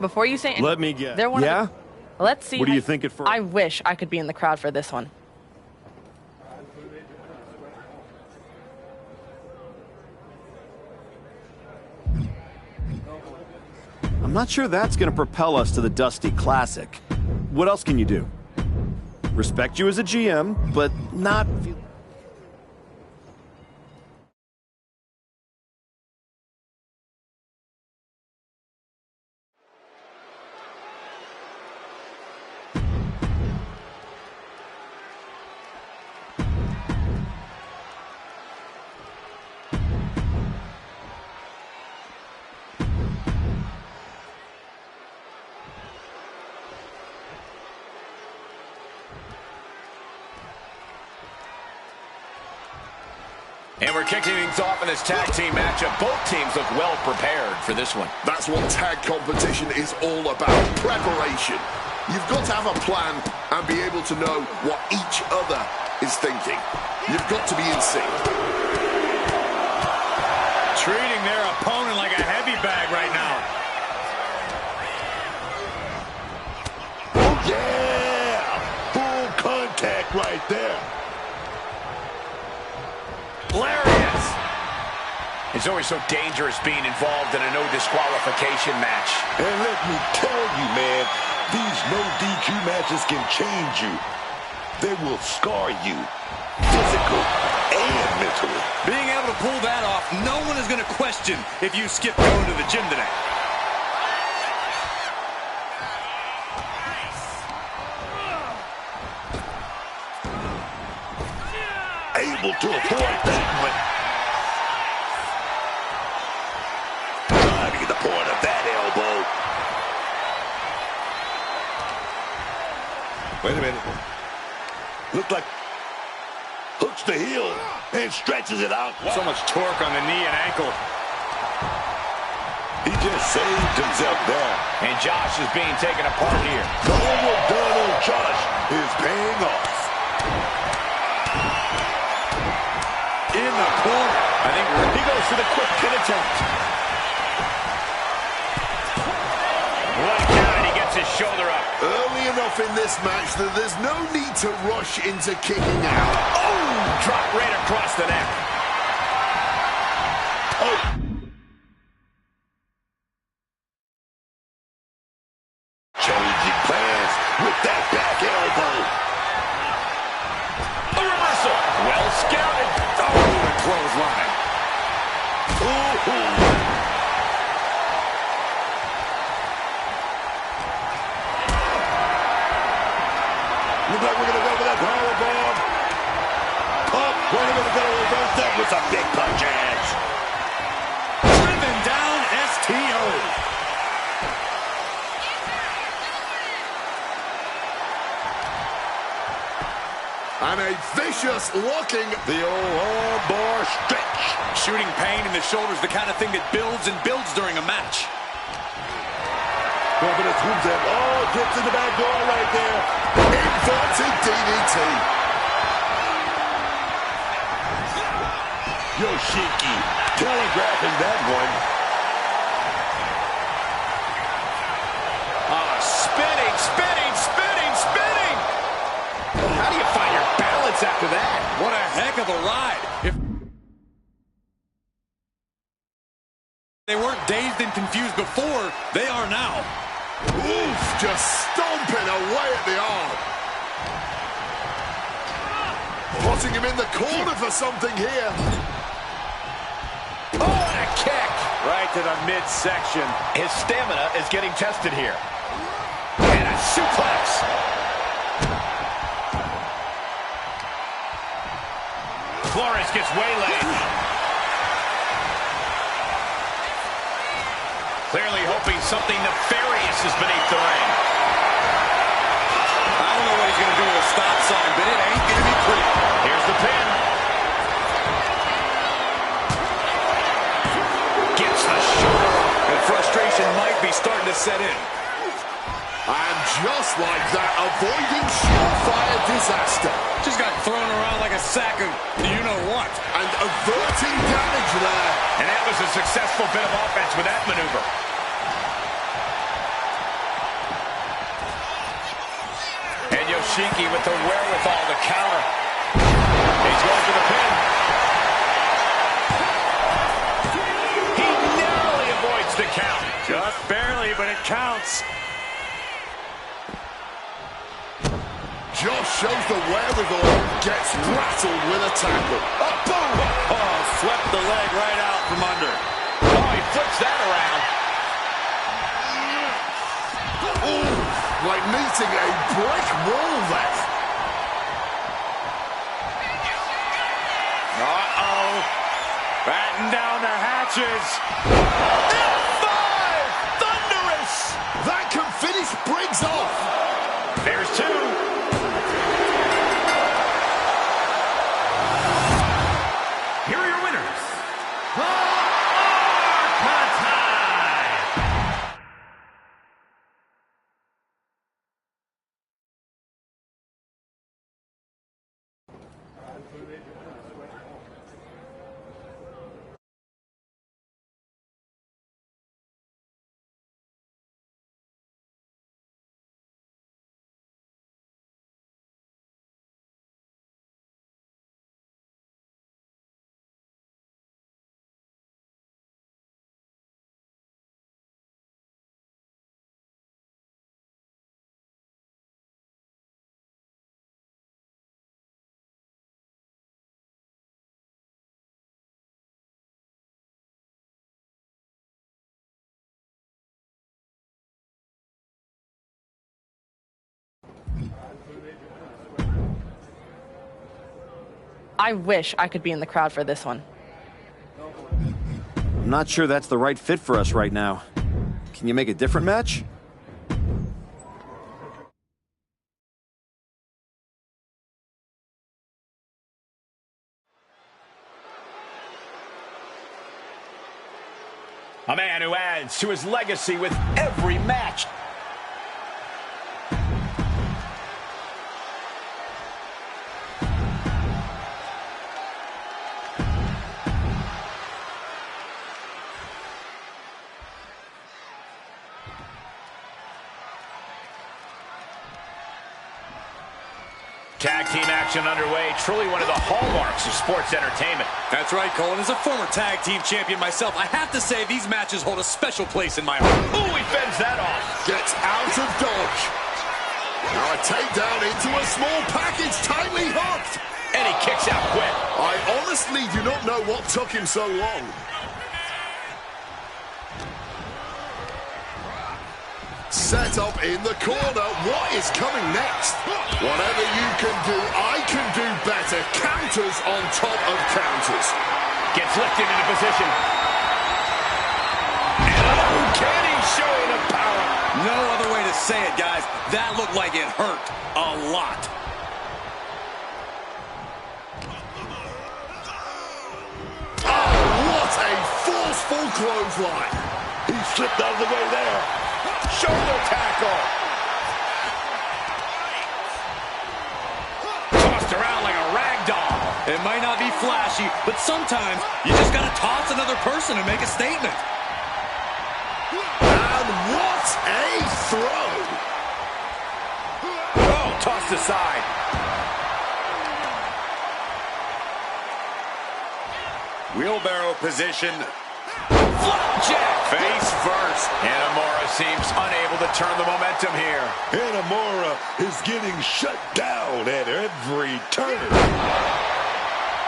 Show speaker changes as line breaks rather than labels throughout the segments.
Before you say
Let me guess.
they're one of the, let's see.
What do you think at first?
I wish I could be in the crowd for this one.
I'm not sure that's going to propel us to the Dusty Classic. What else can you do? Respect you as a GM, but not...
And we're kicking things off in this tag team matchup. Both teams look well prepared for this one.
That's what tag competition is all about, preparation. You've got to have a plan and be able to know what each other is thinking. You've got to be in sync.
Treating their opponent like a heavy bag right now.
Oh, yeah! Full contact right there.
Hilarious. It's always so dangerous being involved in a no disqualification match.
And let me tell you, man, these no DQ matches can change you. They will scar you, physical and mentally.
Being able to pull that off, no one is going to question if you skip going to the gym today.
Able to avoid that one. Trying to get the point of that elbow. Wait a minute. Looks like hooks the heel and stretches it out.
So much torque on the knee and ankle.
He just saved himself there.
And Josh is being taken apart here.
The homework done on Josh is paying off.
In the corner.
I think he goes for the quick pin attempt. What a count, he gets his shoulder up.
Early enough in this match that there's no need to rush into kicking out.
Oh, drop right across the neck.
Oh. Changing plans with that back elbow.
A reversal. Well scouted. Oh, the clothesline.
Ooh. Looks like we're going to go for that powerbomb. Up. We're going to reverse that with some big punches.
Driven down STO.
And a vicious looking...
The old arm bar stretch.
Shooting pain in the shoulder is the kind of thing that builds and builds during a match.
But it's who's that? Oh, gets in the back door right there.
Inverted DDT.
Yoshiki telegraphing that one.
Spinning, spinning, spinning, spinning. How do you find your balance after that?
What a heck of a ride. If they weren't dazed and confused before, they are now.
Oof, just stomping away at the arm. Putting him in the corner for something here.
Oh, and a kick.
Right to the midsection.
His stamina is getting tested here. And a suplex. Flores gets waylaid. Clearly hoping something nefarious is beneath the ring.
I don't know what he's going to do with a stop sign, but it ain't going to be pretty.
Here's the pin. Gets the shoulder up.
And frustration might be starting to set in.
And just like that, avoiding surefire disaster.
Just got thrown around like a sack of you-know-what.
And averting damage there.
And that was a successful bit of offense with that maneuver. Yoshiki with the wherewithal to counter. He's going for the pin. He narrowly avoids the count.
Just barely, but it counts.
Josh shows the wherewithal, gets rattled with a tackle. Oh, boom!
Oh, swept the leg right out from under.
Oh, he flips that around.
Ooh, like meeting a brick wall there.
Uh-oh. Batten down the hatches.
F5! Thunderous!
That can finish Briggs off.
There's two.
Here are your winners.
I wish I could be in the crowd for this one.
I'm not sure that's the right fit for us right now. Can you make a different match?
A man who adds to his legacy with every match. Tag team action underway, truly one of the hallmarks of sports entertainment.
That's right, Cole. And as a former tag team champion myself, I have to say these matches hold a special place in my heart.
Ooh, he fends that off.
Gets out of dodge. Now a takedown into a small package, tightly hooked.
And he kicks out quick.
I honestly do not know what took him so long. Set up in the corner. What is coming next? Whatever you can do, I can do better. Counters on top of counters.
Gets lifted into position. And an uncanny showing of power.
No other way to say it, guys. That looked like it hurt a lot.
Oh, what a forceful clothesline.
He slipped out of the way there.
Shoulder tackle. Tossed around like a rag doll.
It might not be flashy, but sometimes you just got to toss another person and make a statement.
And what a throw.
Oh, tossed aside.
Wheelbarrow position.
Flapjack face first. Inamura seems unable to turn the momentum here.
Inamura is getting shut down at every turn.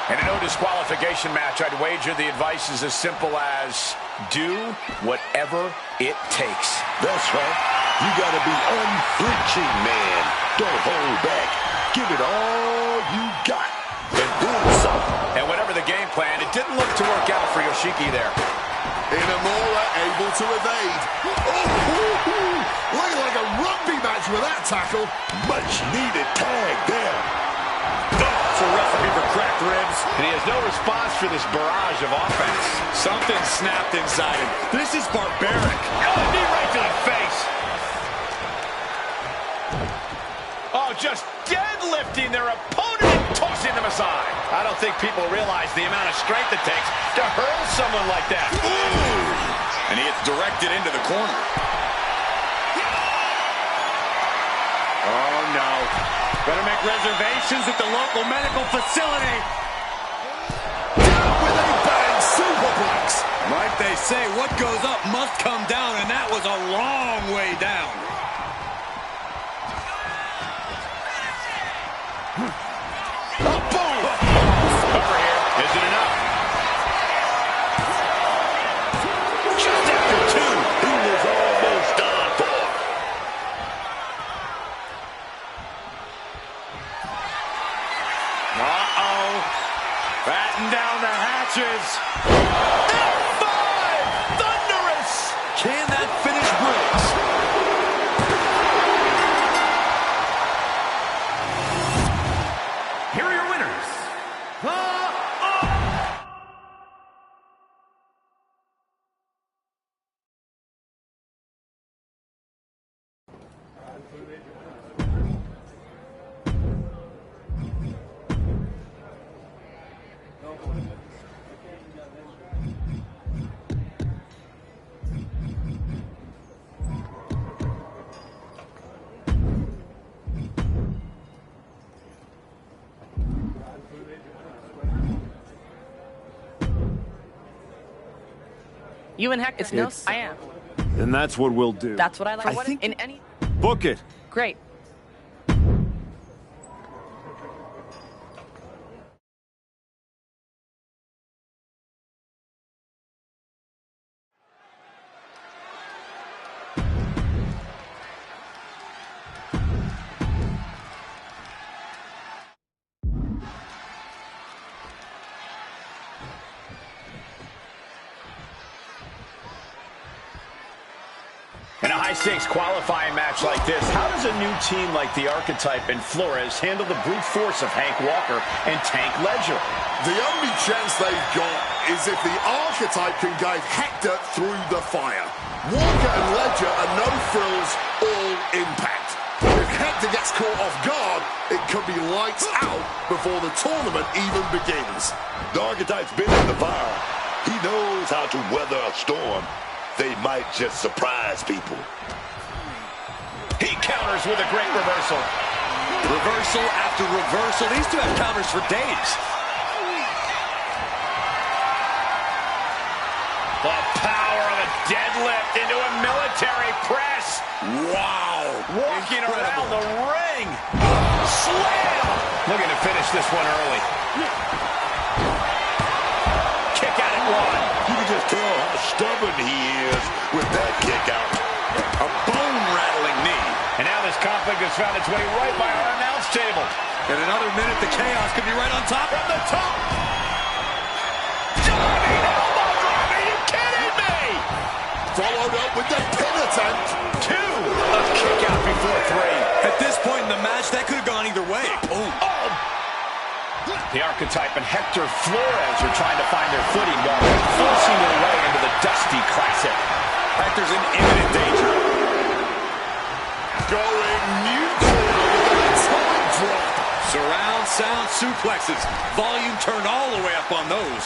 In a no disqualification match, I'd wager the advice is as simple as do whatever it takes.
That's right. You got to be unflinching, man. Don't hold back. Give it all you got. And then some.
And whatever the game plan, it didn't look to work out for Yoshiki there.
Inamura able to evade. Oh, looking like a rugby match with that tackle.
Much needed tag there.
That's a recipe for cracked ribs.
And he has no response for this barrage of offense.
Something snapped inside him. This is barbaric.
Knee right to the face. Oh, just deadlifting their opponent and tossing them aside. I don't think people realize the amount of strength it takes to hurl someone like that.
Ooh. And he gets directed into the corner.
Oh, no.
Better make reservations at the local medical facility.
Down with a bang, superplex.
Like they say, what goes up must come down, and that was a long way down.
Boom! Cover here. Is it enough? Just after two.
He was almost done for.
Uh-oh. Batten down the hatches. F5! Thunderous!
Can that finish Briggs?
Here are your winners.
You and Heck, it's no. I am.
And that's what we'll do.
That's what I like.
I think-
In any.
Book it.
Great.
In a high-stakes qualifying match like this, how does a new team like the Archetype and Flores handle the brute force of Hank Walker and Tank Ledger?
The only chance they've got is if the Archetype can guide Hector through the fire. Walker and Ledger are no frills, all impact. If Hector gets caught off guard, it could be lights out before the tournament even begins.
The Archetype's been in the fire. He knows how to weather a storm. They might just surprise people.
He counters with a great reversal.
Reversal after reversal. These two have counters for days.
The power of a deadlift into a military press.
Wow.
Walking around the ring. Slam. Looking to finish this one early. Kick out at one.
You can just tell how stubborn he is with that kick out.
A bone-rattling knee.
And now this conflict has found its way right by our announce table.
In another minute, the chaos could be right on top.
From the top. Diving elbow drop. Are you kidding me?
Followed up with the pin attempt.
Two. A kick out before three.
At this point in the match, that could have gone either way. Boom.
Oh. The Archetype and Hector Flores are trying to find their footing while forcing their way into the Dusty Classic.
Hector's in imminent danger.
Going neutral with a time drop.
Surround sound suplexes. Volume turned all the way up on those.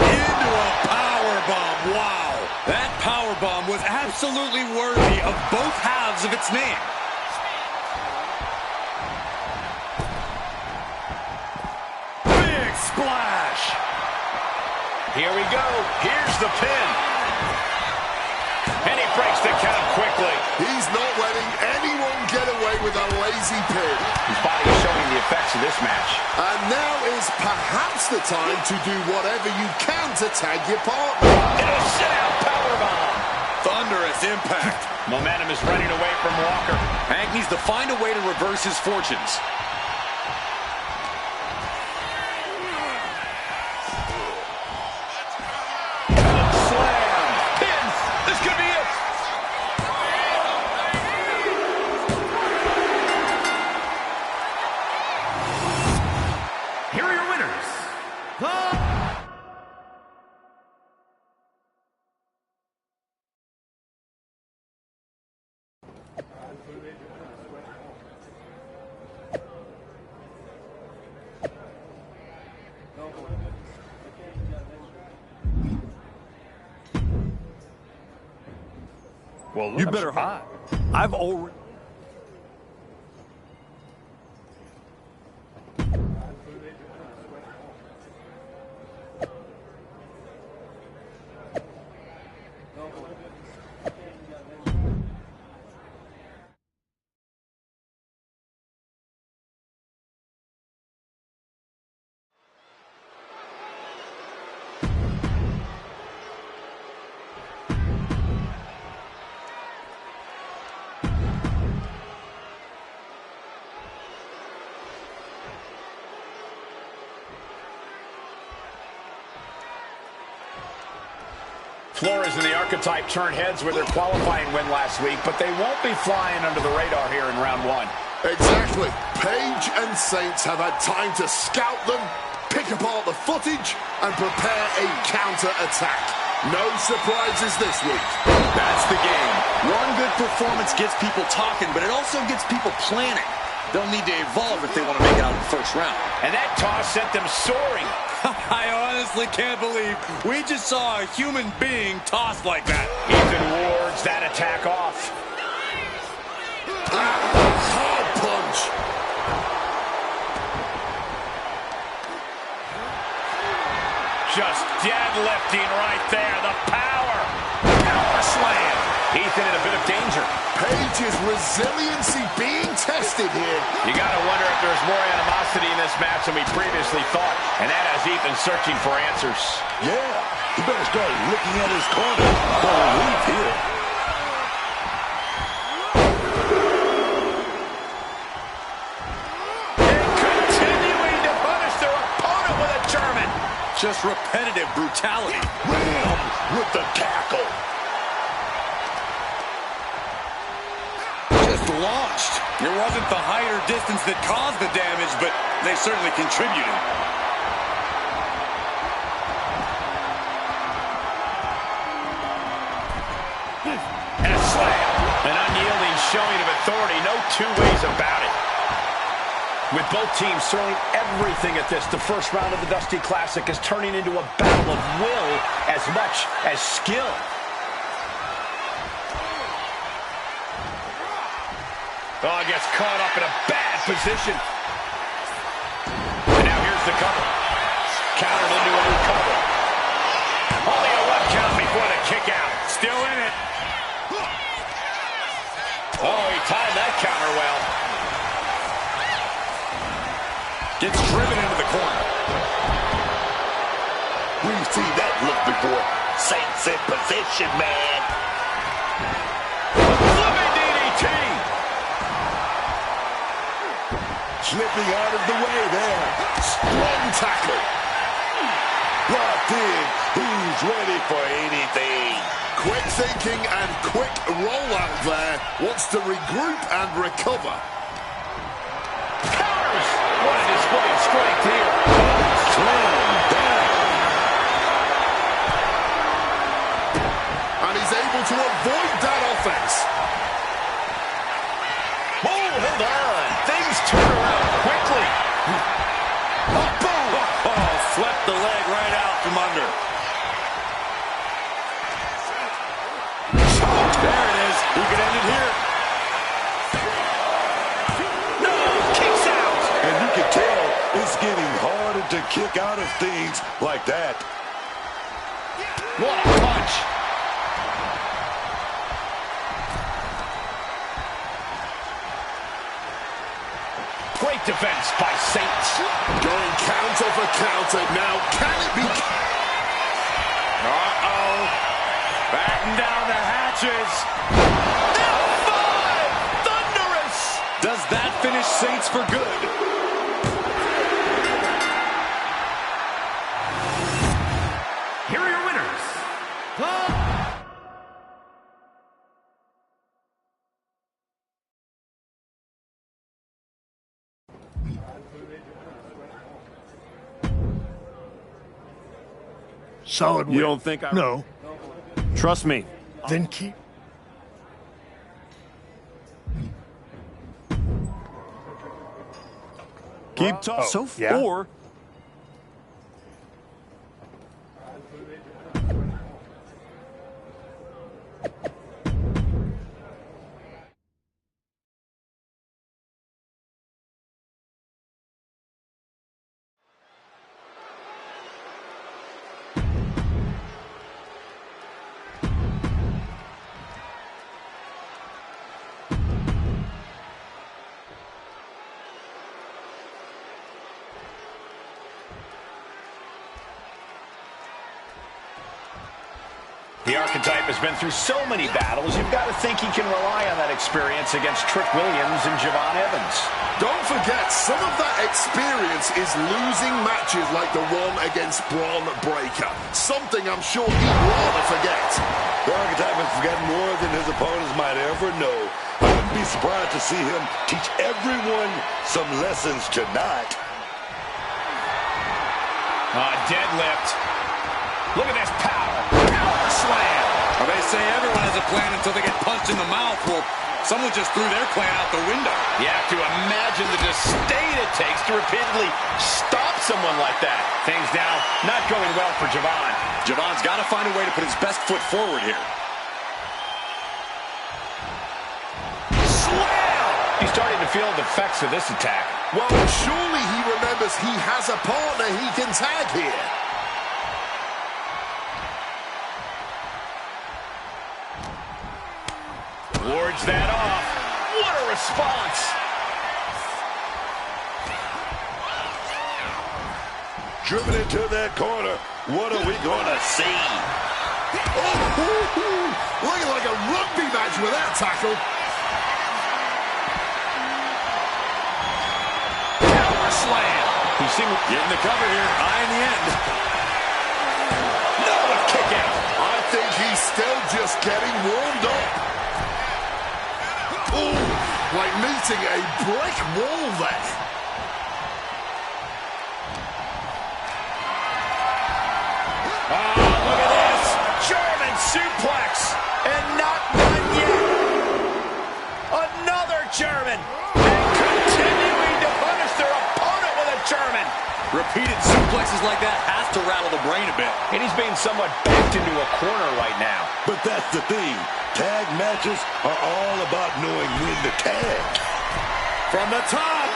Into a powerbomb. Wow. That powerbomb was absolutely worthy of both halves of its name. Big splash.
Here we go. Here's the pin. And he breaks the count quickly.
He's not letting anyone get away with a lazy pin.
His body is showing the effects of this match.
And now is perhaps the time to do whatever you can to tag your partner.
And a sit-out powerbomb.
Thunderous impact.
Momentum is running away from Walker.
Hank needs to find a way to reverse his fortunes.
Slam. Pin. This could be it.
Here are your winners.
Well, you better hide. I've already...
Flores and the Archetype turned heads with their qualifying win last week, but they won't be flying under the radar here in round one.
Exactly. Paige and Saints have had time to scout them, pick apart the footage, and prepare a counter-attack. No surprises this week.
That's the game. One good performance gets people talking, but it also gets people planning. They'll need to evolve if they want to make it out in the first round.
And that toss sent them soaring.
I honestly can't believe we just saw a human being tossed like that.
Ethan wards that attack off.
Hard punch.
Just deadlifting right there. The power. Power slam. Ethan in a bit of danger.
Paige's resiliency being tested here.
You got to wonder if there's more animosity in this match than we previously thought. And that has Ethan searching for answers.
Yeah, he better start looking at his corner for relief here.
And continuing to punish their opponent with a German.
Just repetitive brutality.
Ram with the tackle.
Just launched. It wasn't the height or distance that caused the damage, but they certainly contributed.
And a slam. An unyielding showing of authority. No two ways about it. With both teams throwing everything at this, the first round of the Dusty Classic is turning into a battle of will as much as skill. Oh, gets caught up in a bad position. And now here's the cover. Countered into a new cover. Only a one count before the kick out. Still in it. Oh, he timed that counter well. Gets driven into the corner.
We've seen that look before. Saints in position, man.
Flipping DDT.
Slipping out of the way there.
Strong tackle.
Locked in. He's ready for anything.
Quick thinking and quick rollout there. Wants to regroup and recover.
Counters. What a display of strength here.
Slam down.
And he's able to avoid that offense.
Oh, hold on. Things turn around quickly. Oh, boom.
Oh, swept the leg right out from under. There it is. He could end it here.
No, kicks out.
And you can tell it's getting harder to kick out of things like that.
What a punch. Great defense by Saints.
Going counter for counter. Now, can it be?
Uh-oh. Batten down the hatches.
F5! Thunderous!
Does that finish Saints for good?
Here are your winners.
Solid win.
You don't think I...
No.
Trust me.
Then keep...
Keep talking. So
yeah?
far...
The archetype has been through so many battles, you've got to think he can rely on that experience against Trick Williams and Javon Evans.
Don't forget, some of that experience is losing matches like the one against Braun Breaker. Something I'm sure he'd rather forget.
The archetype has forgotten more than his opponents might ever know. I wouldn't be surprised to see him teach everyone some lessons tonight.
Deadlift. Look at this power. Power slam.
Well, they say everyone has a plan until they get punched in the mouth. Well, someone just threw their plan out the window.
You have to imagine the disdain it takes to repeatedly stop someone like that. Things now not going well for Javon.
Javon's got to find a way to put his best foot forward here.
Slam! He's starting to feel the effects of this attack.
Well, surely he remembers he has a partner he can tag here.
Wards that off. What a response!
Driven into that corner. What are we going to see?
Oh, looking like a rugby match with that tackle.
Power slam. He seemed
Getting the cover here. Eye in the end.
no a kick out.
I think he's still just getting warmed up. Ooh, like meeting a brick wall there.
Look at this. German suplex. And not done yet. Another German. And continuing to punish their opponent with a German.
Repeated suplexes like that has to rattle the brain a bit.
And he's being somewhat backed into a corner right now.
But that's the thing. Tag matches are all about knowing when to tag.
From the top,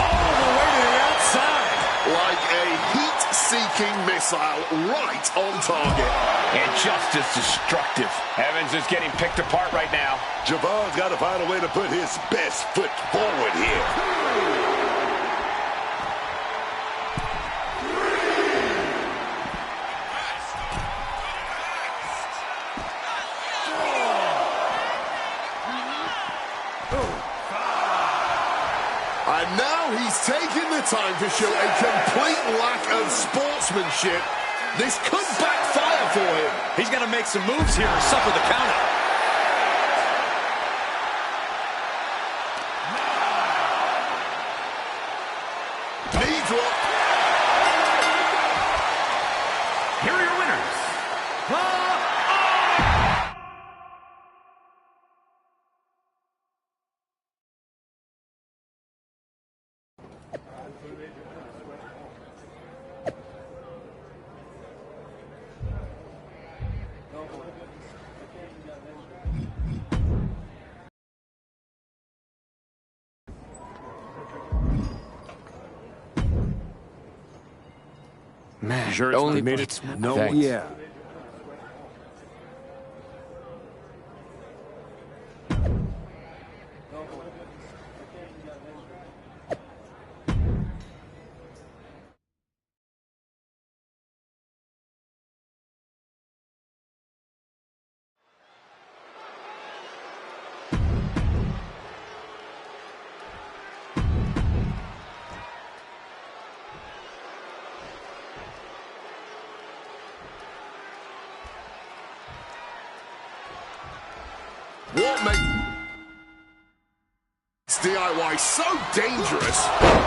all the way to the outside.
Like a heat-seeking missile right on target.
And just as destructive. Evans is getting picked apart right now.
Javon's got to find a way to put his best foot forward here.
And now he's taking the time to show a complete lack of sportsmanship. This could backfire for him.
He's got to make some moves here or suffer the counter.
Knee drop.
Here are your winners.
Man,
Sure it's
only
made
it's
it. No,
thanks.
yeah.
What makes DIY so dangerous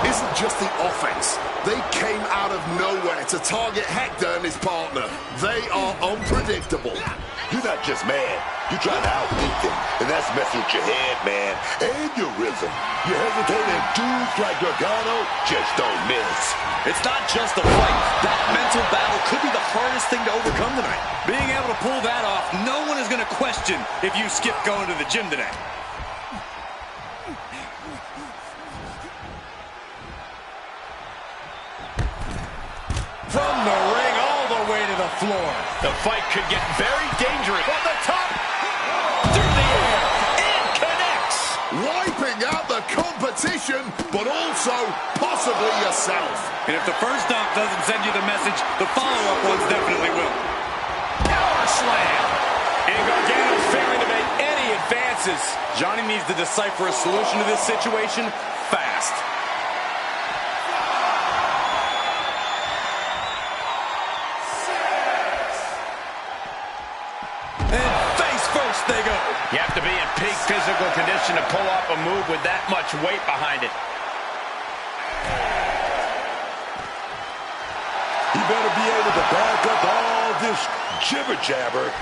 isn't just the offense. They came out of nowhere to target Hector and his partner. They are unpredictable.
You're not just mad. You're trying to outthink them, and that's messing with your head, man, and your rhythm. You hesitate, and dudes like Gargano just don't miss.
It's not just a fight. That mental battle could be the hardest thing to overcome tonight. Being able to pull that off, no one is going to question if you skip going to the gym today. From the ring all the way to the floor.
The fight could get very dangerous. From the top, through the air, and connects.
Wiping out the competition, but also possibly yourself.
And if the first dump doesn't send you the message, the follow-up ones definitely will.
Power slam.
excuses. Johnny needs to decipher a solution to this situation fast. And face first they go.
You have to be in peak physical condition to pull off a move with that much weight behind it.
He better be able to back up all this jibber-jabber.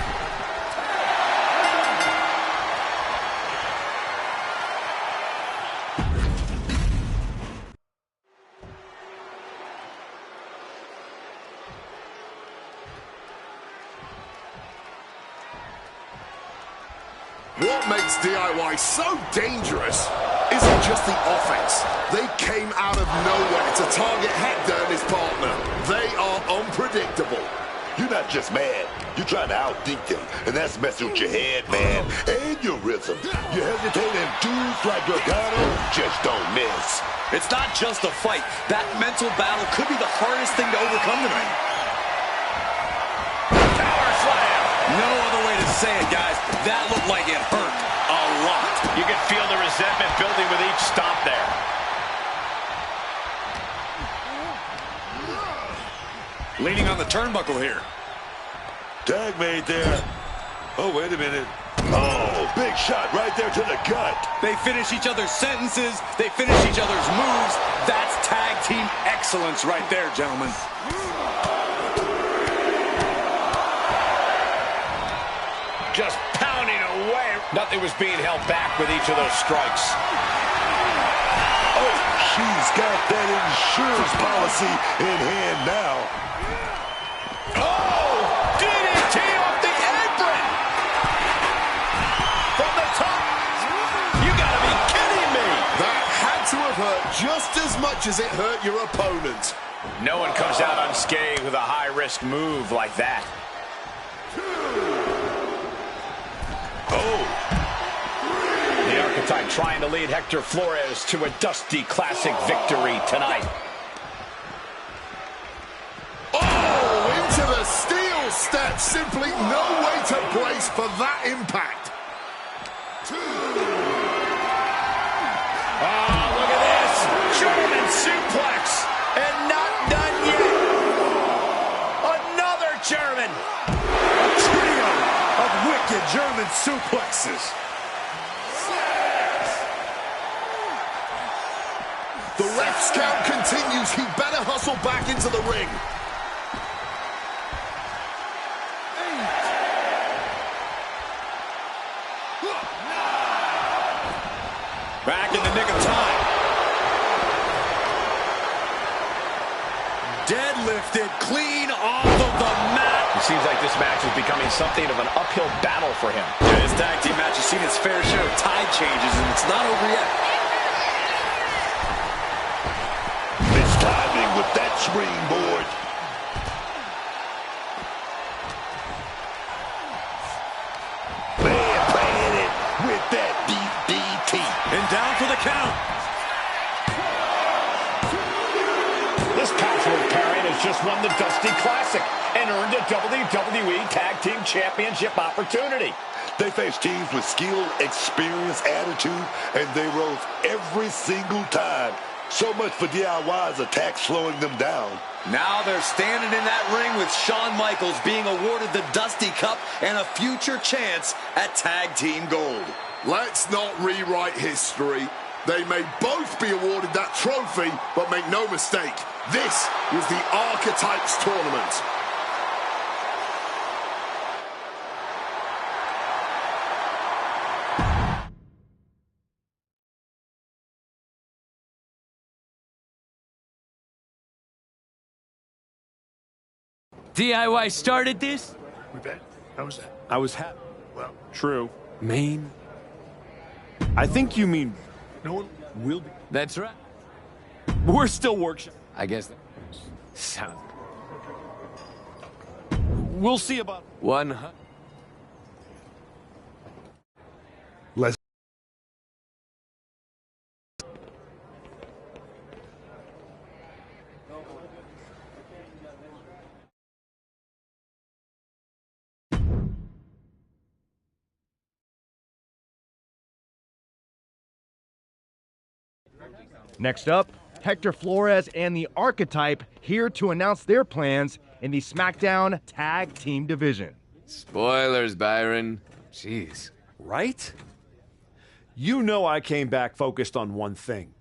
What makes DIY so dangerous isn't just the offense. They came out of nowhere to target Hector and his partner. They are unpredictable.
You're not just mad. You're trying to outthink them, and that's messing with your head, man, and your rhythm. You hesitate, and dudes like Gargano just don't miss.
It's not just a fight. That mental battle could be the hardest thing to overcome tonight.
Power slam.
No other way to say it, guys. That looked like it hurt a lot.
You can feel the resentment building with each stomp there.
Leaning on the turnbuckle here.
Tag made there. Oh, wait a minute. Oh, big shot right there to the gut.
They finish each other's sentences. They finish each other's moves. That's tag team excellence right there, gentlemen.
Just pounding away. Nothing was being held back with each of those strikes.
Oh, she's got that insurance policy in hand now.
Oh, DDT off the apron. From the top. You gotta be kidding me.
That had to have hurt just as much as it hurt your opponent.
No one comes out unscathed with a high-risk move like that.
Oh.
The Archetype trying to lead Hector Flores to a Dusty Classic victory tonight.
Oh, into the steel step. Simply no way to brace for that impact.
Oh, look at this. German suplex. And not done yet. Another German.
A trio of wicked German suplexes.
The ref's count continues. He better hustle back into the ring.
Back in the nick of time. Deadlifted clean off of the mat.
It seems like this match is becoming something of an uphill battle for him.
Yeah, this tag team match has seen its fair share of tide changes, and it's not over yet.
Mistiming with that springboard. Man playing it with that DDT.
And down for the count.
This patchwork pairing has just won the Dusty Classic and earned a WWE Tag Team Championship opportunity.
They face teams with skill, experience, attitude, and they rose every single time. So much for DIY's attack slowing them down.
Now they're standing in that ring with Shawn Michaels being awarded the Dusty Cup and a future chance at Tag Team Gold.
Let's not rewrite history. They may both be awarded that trophy, but make no mistake, this was the Archetypes tournament.
DIY started this?
We bet. How was that?
I was happy.
Well,
True. Main? I think you mean
no one
we'll be.
That's right.
We're still workshop.
I guess that sounds
We'll see about
100.
Next up, Hector Flores and the Archetype here to announce their plans in the SmackDown Tag Team Division.
Spoilers, Byron. Jeez.
Right? You know I came back focused on one thing.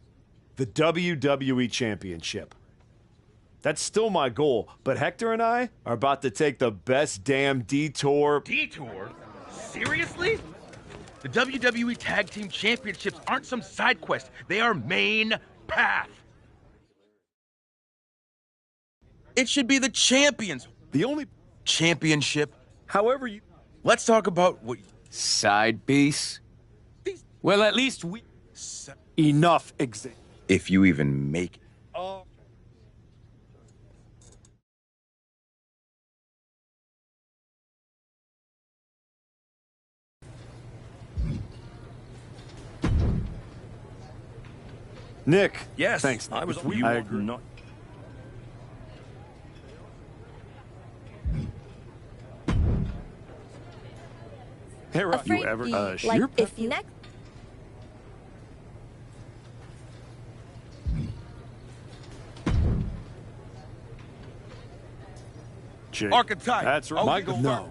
The WWE Championship. That's still my goal, but Hector and I are about to take the best damn detour.
Detour? Seriously? The WWE Tag Team Championships aren't some side quest. They are main path. It should be the champions.
The only
Championship.
however you
Let's talk about what...
Side piece? Well, at least we...
enough
If you even make...
Nick.
Yes.
Thanks.
I was.
I agree.
Not.
Hey, Rob, you
Afraid
ever
the, like, if you next.
Jake.
Archetype.
That's right.
Oh,
My goal. No.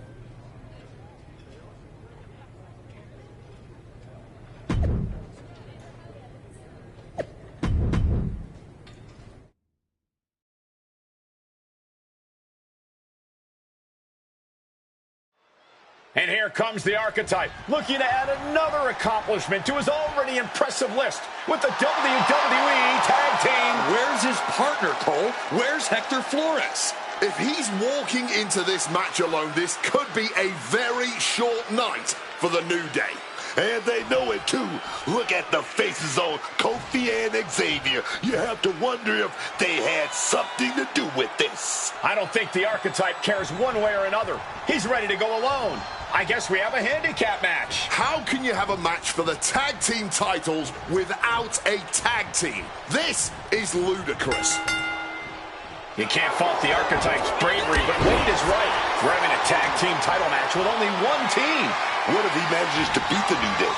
And here comes the Archetype, looking to add another accomplishment to his already impressive list with the WWE Tag Team.
Where's his partner, Cole? Where's Hector Flores?
If he's walking into this match alone, this could be a very short night for the New Day.
And they know it too. Look at the faces on Kofi and Xavier. You have to wonder if they had something to do with this.
I don't think the Archetype cares one way or another. He's ready to go alone. I guess we have a handicap match.
How can you have a match for the tag team titles without a tag team? This is ludicrous.
You can't fault the Archetype's bravery, but Wade is right. We're having a tag team title match with only one team.
What if he manages to beat the New Day?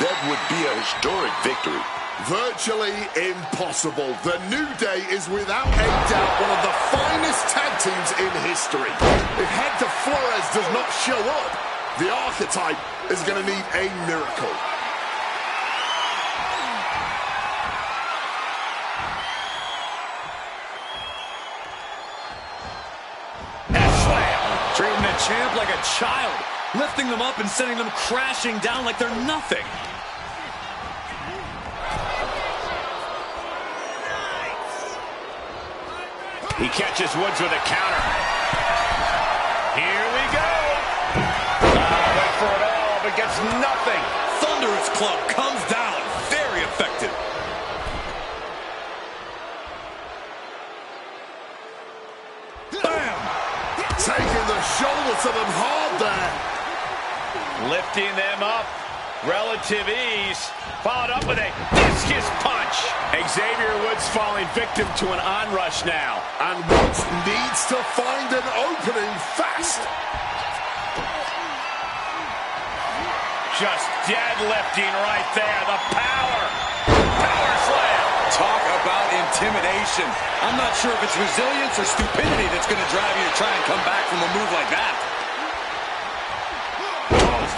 That would be a historic victory.
Virtually impossible. The New Day is without a doubt one of the finest tag teams in history. If Hector Flores does not show up, the Archetype is going to need a miracle.
Treating the champ like a child, lifting them up and sending them crashing down like they're nothing.
He catches Woods with a counter. Here we go. Went for it all, but gets nothing.
Thunderous Club comes down. Very effective.
Bam! Taking the shoulder to them hard there.
Lifting them up. Relative ease. Followed up with a discus punch. Xavier Woods falling victim to an onrush now.
And Woods needs to find an opening fast.
Just deadlifting right there. The power. Power slam.
Talk about intimidation. I'm not sure if it's resilience or stupidity that's going to drive you to try and come back from a move like that.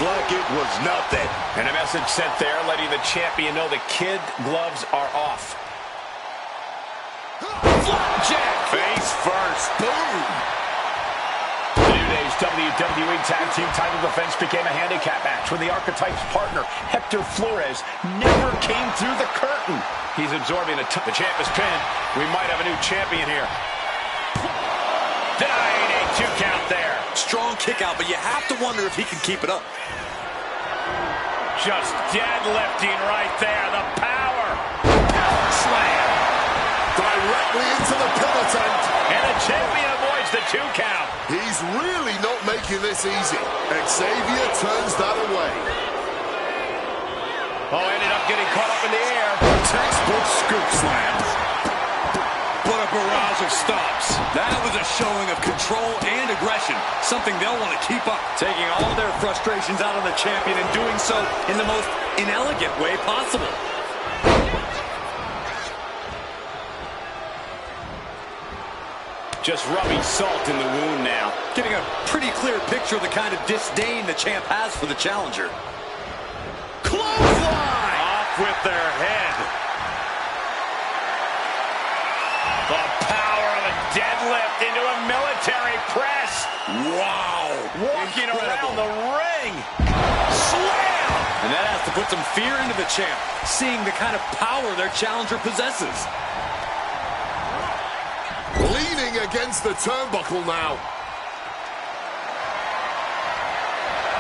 Like it was nothing.
And a message sent there letting the champion know the kid gloves are off. Flapjack. Face first. Boom. The New Day's WWE Tag Team title defense became a handicap match when the Archetype's partner, Hector Flores, never came through the curtain. He's absorbing the champ is pinned. We might have a new champion here. Denying a 2 count there.
Strong kick out, but you have to wonder if he can keep it up.
Just deadlifting right there. The power. Power slam.
Directly into the pin attempt.
And the champion avoids the 2 count.
He's really not making this easy. Xavier turns that away.
Oh, ended up getting caught up in the air.
Textbook scoop slam.
What a barrage of stops. That was a showing of control and aggression, something they'll want to keep up. Taking all their frustrations out on the champion and doing so in the most inelegant way possible.
just rubbing salt in the wound now.
Getting a pretty clear picture of the kind of disdain the champ has for the challenger.
Clothesline! Off with their head. The power of a deadlift into a military press.
Wow.
Walking around the ring. Slam!
And that has to put some fear into the champ, seeing the kind of power their challenger possesses.
Leaning against the turnbuckle now.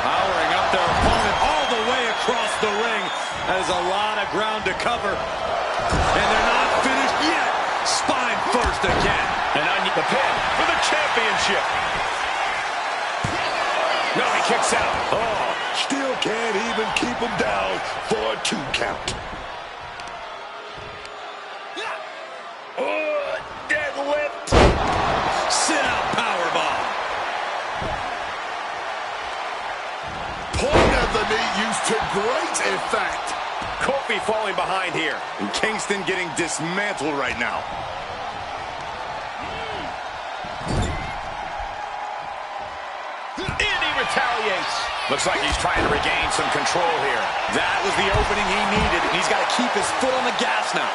Powering up their opponent all the way across the ring. That is a lot of ground to cover. And they're not finished yet. Spine first again.
And on the pin for the championship. No, he kicks out.
Oh, still can't even keep him down for a 2 count.
Oh, deadlift.
Sit-out powerbomb.
Point of the knee used to great effect.
Kofi falling behind here.
And Kingston getting dismantled right now.
And he retaliates. Looks like he's trying to regain some control here.
That was the opening he needed, and he's got to keep his foot on the gas now.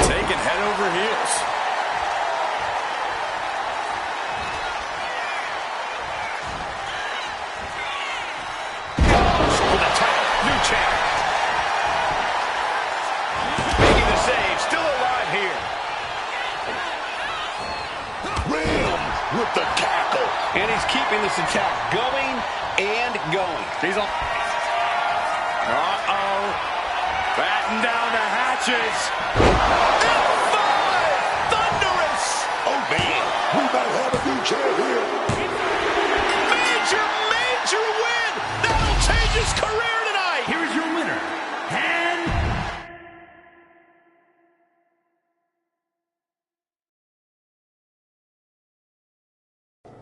Taking head over heels.
For the title, new champ. Making the save, still alive here.
Ram with the tackle.
And he's keeping this attack going and going.
He's on. Uh-oh. Batten down the hatches.
F5! Thunderous!
Oh, man, we might have a new champ here.
Major win! That'll change his career tonight!
Here is your winner, Han.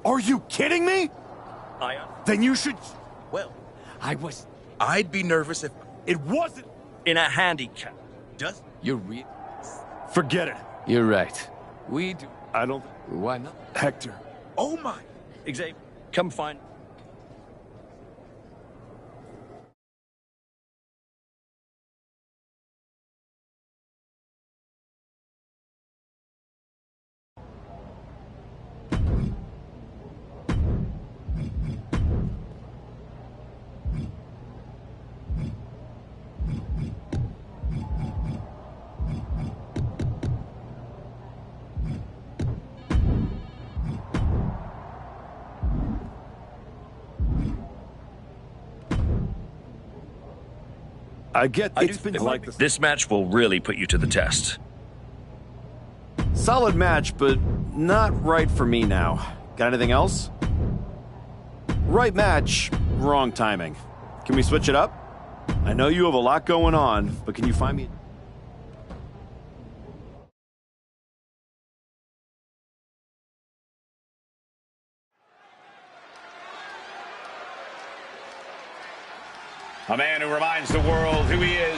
Are you kidding me? Then you should...
Well,
I'd be nervous if
It wasn't...
in a handicap. Does
Forget it.
You're right. We do.
I don't...
Why not?
Hector.
Oh my. Xavier, come find.
I get it's been like this.
This match will really put you to the test.
Solid match, but not right for me now. Got anything else? Right match, wrong timing. Can we switch it up? I know you have a lot going on, but can you find me...
A man who reminds the world who he is.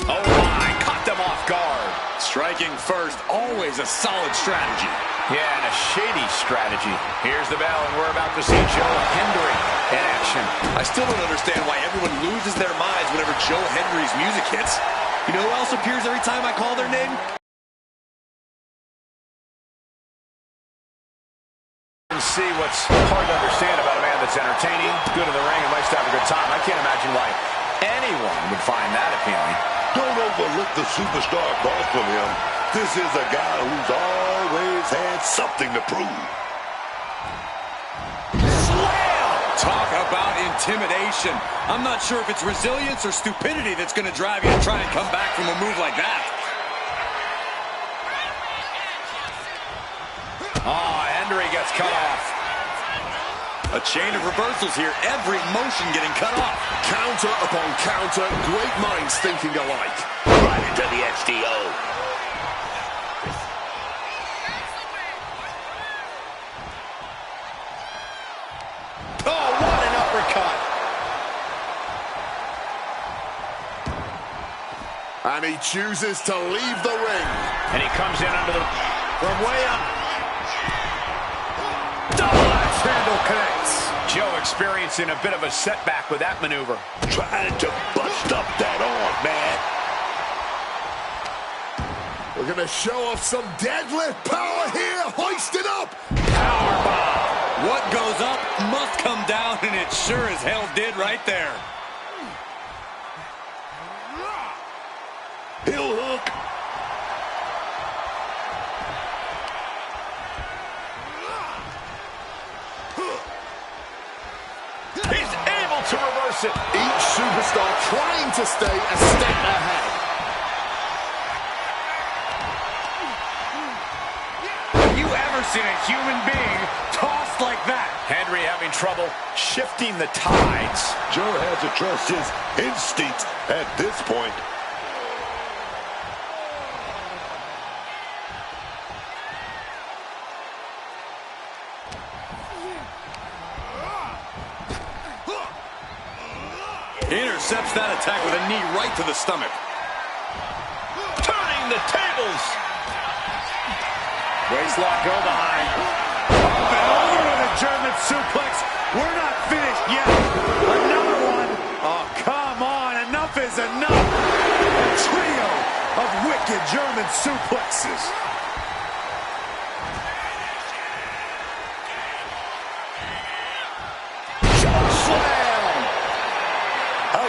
Oh my, caught them off guard.
Striking first, always a solid strategy.
Yeah, and a shady strategy. Here's the bell, and we're about to see Joe Hendry in action.
I still don't understand why everyone loses their minds whenever Joe Hendry's music hits. You know who else appears every time I call their name?
See what's hard to understand about a man that's entertaining, good in the ring, and likes to have a good time. I can't imagine why anyone would find that appealing.
Don't overlook the superstar across from him. This is a guy who's always had something to prove.
Talk about intimidation. I'm not sure if it's resilience or stupidity that's going to drive you to try and come back from a move like that.
Oh, Hendry gets cut off.
A chain of reversals here. Every motion getting cut off.
Counter upon counter. Great minds thinking alike.
Right into the XTO.
And he chooses to leave the ring.
And he comes in under the...
From way up. Double axe handle connects.
Joe experiencing a bit of a setback with that maneuver.
Trying to bust up that arm, man.
We're going to show off some deadlift power here. Hoist it up.
Powerbomb. What goes up must come down, and it sure as hell did right there.
Heel hook.
He's able to reverse it.
Each superstar trying to stay a step ahead.
Have you ever seen a human being tossed like that?
Henry having trouble shifting the tides.
Joe has to trust his instincts at this point.
Intercepts that attack with a knee right to the stomach.
Turning the tables.
Waistlock go behind. Up and over with a German suplex. We're not finished yet. Another one. Oh, come on. Enough is enough. A trio of wicked German suplexes.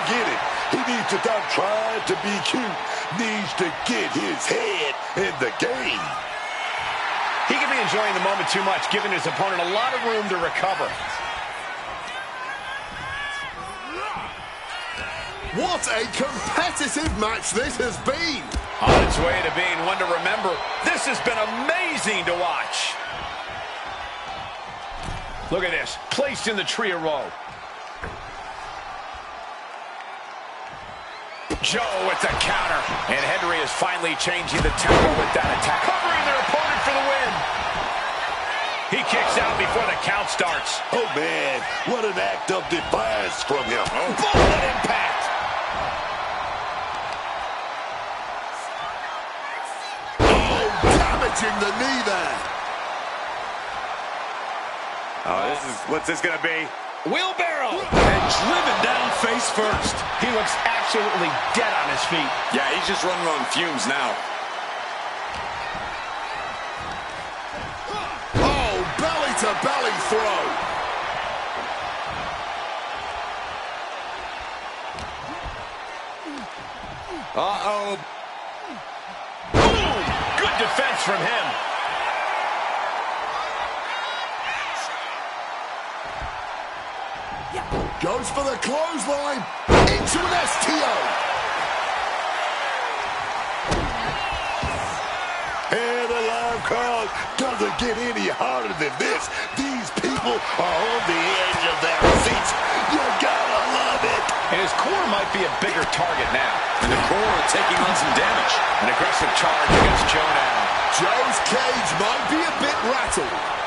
Get it. He needs to stop trying to be cute. Needs to get his head in the game.
He can be enjoying the moment too much, giving his opponent a lot of room to recover.
What a competitive match this has been.
On its way to being one to remember. This has been amazing to watch. Look at this. Placed in the tree of woe. Joe with the counter. And Henry is finally changing the tempo with that attack. Covering their opponent for the win. He kicks out before the count starts.
Oh, man. What an act of defiance from him.
Bullet impact.
Oh, damaging the knee there.
Oh, what's this going to be? Wheelbarrow! And driven down face first.
He looks absolutely dead on his feet.
Yeah, he's just running on fumes now.
Oh, belly-to-belly throw.
Uh-oh.
Boom! Good defense from him.
Goes for the clothesline. Into an STO.
And the live crowd doesn't get any harder than this. These people are on the edge of their seats. You gotta love it.
And his core might be a bigger target now.
And the core taking on some damage.
An aggressive charge against Joe now.
Joe's cage might be a bit rattled.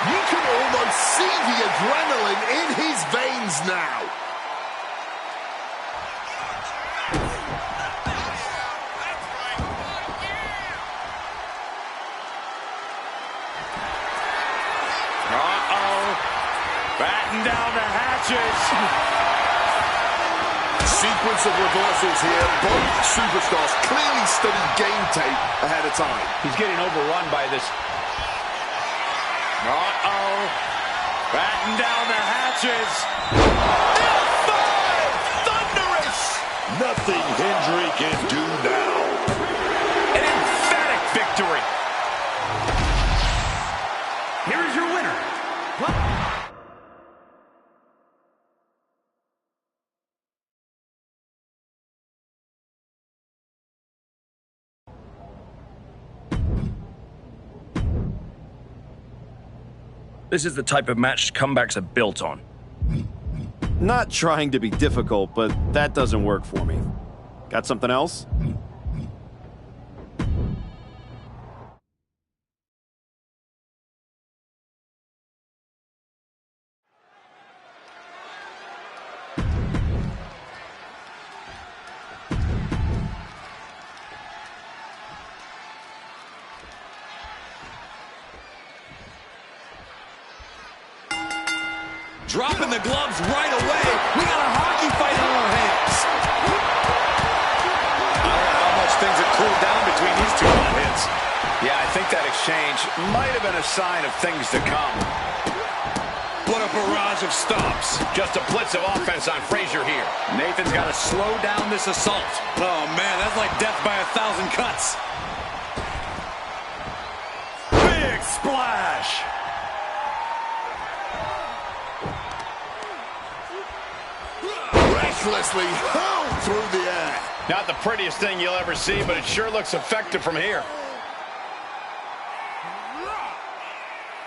You can almost see the adrenaline in his veins now.
Uh-oh. Batten down the hatches.
Sequence of reversals here. Both superstars clearly studied game tape ahead of time.
He's getting overrun by this.
Uh-oh. Batten down the hatches.
F5! Thunderous!
Nothing Hendry can do now.
An emphatic victory.
Here is your winner.
This is the type of match comebacks are built on.
Not trying to be difficult, but that doesn't work for me. Got something else?
dropping the gloves right away. We got a hockey fight on our hands.
I don't know how much things have cooled down between these two hits.
Yeah, I think that exchange might have been a sign of things to come.
What a barrage of stomps.
Just a blitz of offense on Frazier here.
Nathan's got to slow down this assault. Oh, man, that's like death by 1,000 cuts. Big splash.
Recklessly hurled through the air.
Not the prettiest thing you'll ever see, but it sure looks effective from here.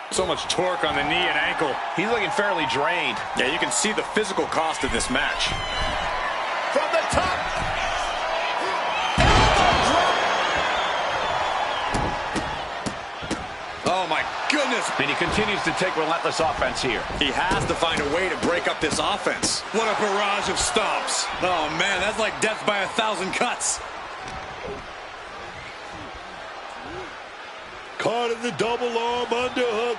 So much torque on the knee and ankle.
He's looking fairly drained.
Yeah, you can see the physical cost of this match.
From the top.
Oh, my goodness.
And he continues to take relentless offense here.
He has to find a way to break up this offense. What a barrage of stomps. Oh, man, that's like death by 1,000 cuts.
Caught in the double arm underhook.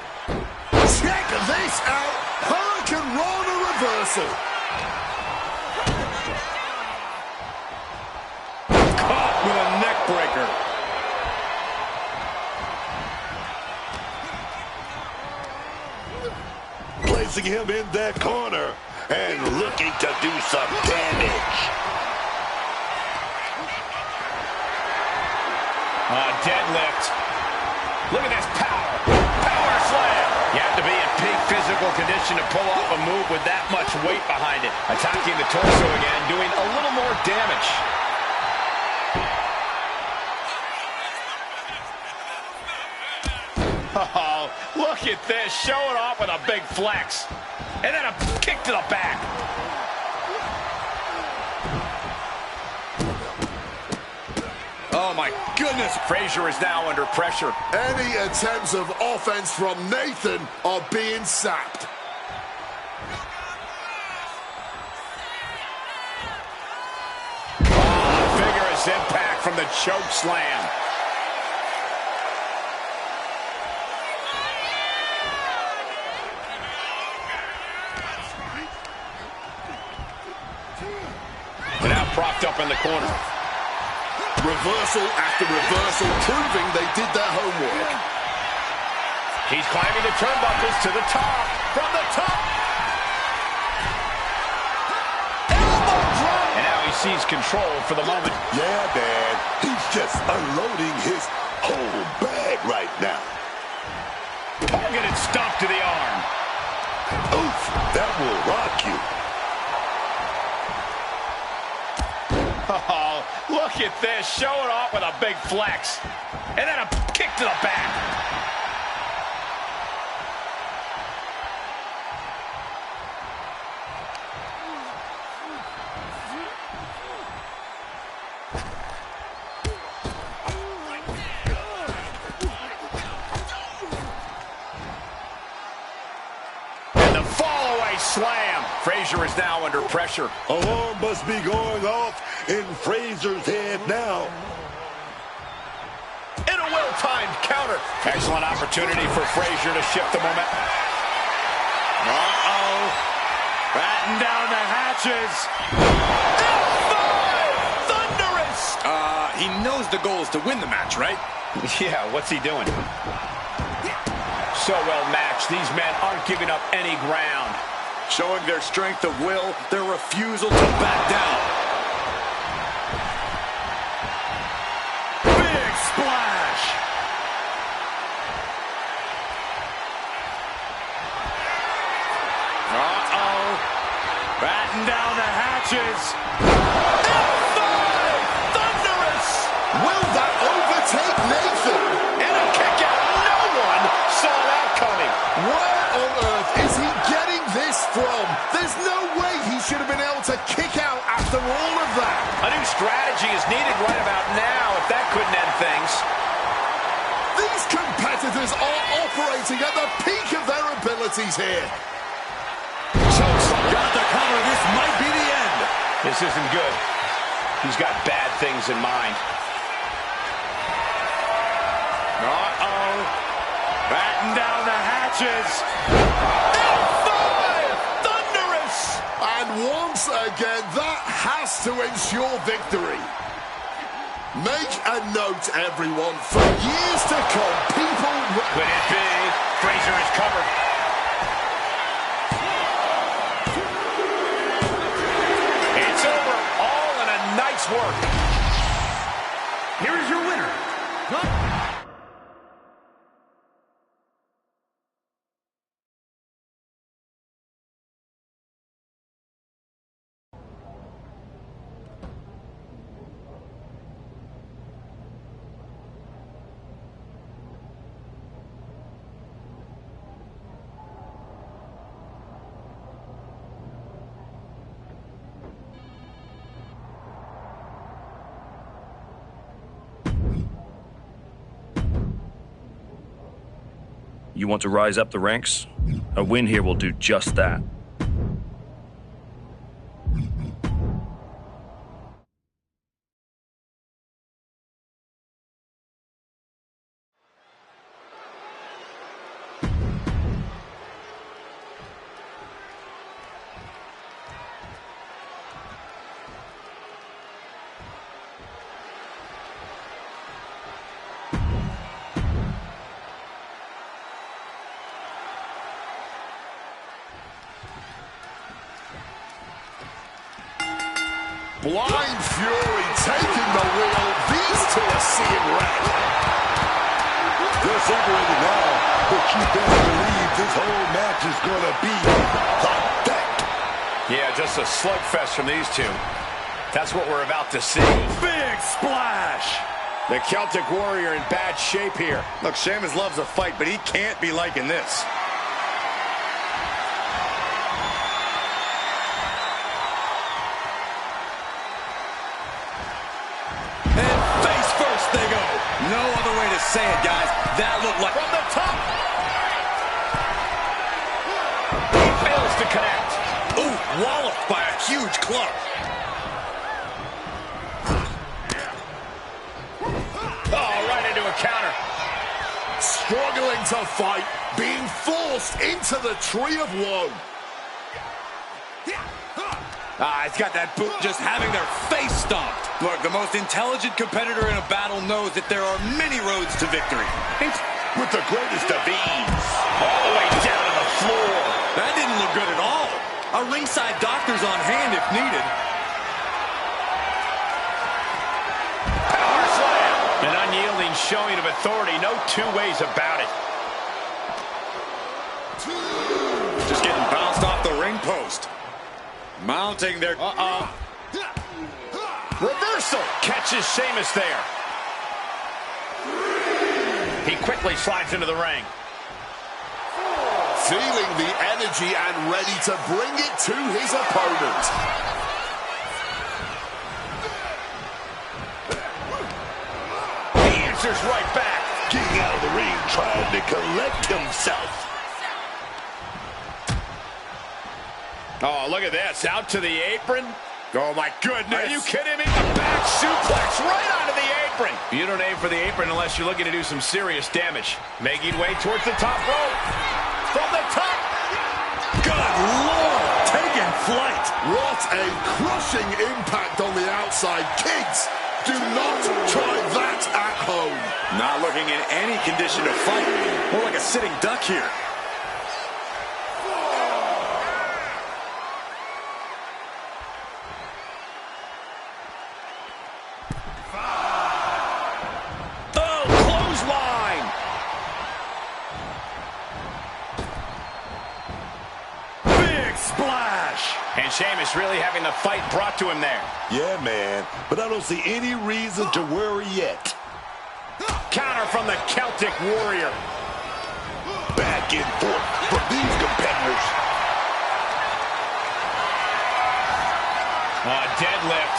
Check this out. Hurricane Rana reversal.
Caught with a neck breaker.
Placing him in that corner and looking to do some damage.
Deadlift. Look at this power. Power slam. You have to be in peak physical condition to pull off a move with that much weight behind it. Attacking the torso again, doing a little more damage. Oh, look at this. Showing off with a big flex. And then a kick to the back.
Oh, my goodness.
Frazier is now under pressure.
Any attempts of offense from Nathan are being sapped.
Oh, vigorous impact from the choke slam. And now propped up in the corner.
Reversal after reversal, proving they did their homework.
He's climbing the turnbuckles to the top. From the top. Elbow drop. And now he sees control for the moment.
Yeah, man. He's just unloading his whole bag right now.
Targeted stomp to the arm.
Oof, that will rock you.
Oh, look at this. Showing off with a big flex. And then a kick to the back. And the fall-away slam. Frazier is now under pressure.
Alarm must be going off in Frazier's head now.
And a well-timed counter. Excellent opportunity for Frazier to shift the momentum.
Uh-oh. Batten down the hatches.
F5! Thunderous!
He knows the goal is to win the match, right?
Yeah, what's he doing? So well matched. These men aren't giving up any ground.
Showing their strength of will, their refusal to back down. Big splash! Uh-oh. Batten down the hatches.
F5! Thunderous!
Will that overtake Nathan?
And a kick out. No one saw that coming.
Where on earth is he getting this from? There's no way he should have been able to kick out after all of that.
A new strategy is needed right about now if that couldn't end things.
These competitors are operating at the peak of their abilities here.
Got the cover. This might be the end.
This isn't good. He's got bad things in mind.
Uh-oh. Batten down the hatches.
F5!
once again, that has to ensure victory. Make a note, everyone. For years to come, people...
Could it be? Fraser is covered. It's over. All in a nice work.
Here is your winner.
You want to rise up the ranks? A win here will do just that.
Blind Fury taking the wheel. These two are seeing red.
They're separated now, but you better believe this whole match is going to be like that.
Yeah, just a slugfest from these two. That's what we're about to see.
Big splash!
The Celtic Warrior in bad shape here.
Look, Sheamus loves a fight, but he can't be liking this. And face first they go. No other way to say it, guys. That looked like...
From the top! He fails to connect.
Ooh, walloped by a huge club.
Oh, right into a counter.
Struggling to fight, being forced into the tree of woe.
He's got that boot just having their face stomped. Look, the most intelligent competitor in a battle knows that there are many roads to victory.
With the greatest of ease.
All the way down to the floor.
That didn't look good at all. A ringside doctor's on hand if needed.
Power slam. An unyielding showing of authority. No two ways about it.
Just getting bounced off the ring post. Mounting their...
Reversal. Catches Sheamus there. He quickly slides into the ring.
Feeling the energy and ready to bring it to his opponent.
He answers right back.
Getting out of the ring, trying to collect himself.
Oh, look at this. Out to the apron.
Oh, my goodness.
Are you kidding me? A back suplex right onto the apron. You don't aim for the apron unless you're looking to do some serious damage. Making way towards the top rope. From the top.
Good Lord. Taking flight.
What a crushing impact on the outside. Kids, do not try that at home.
Not looking in any condition to fight. More like a sitting duck here.
And Sheamus really having the fight brought to him there.
Yeah, man, but I don't see any reason to worry yet.
Counter from the Celtic Warrior.
Back and forth from these competitors.
Deadlift.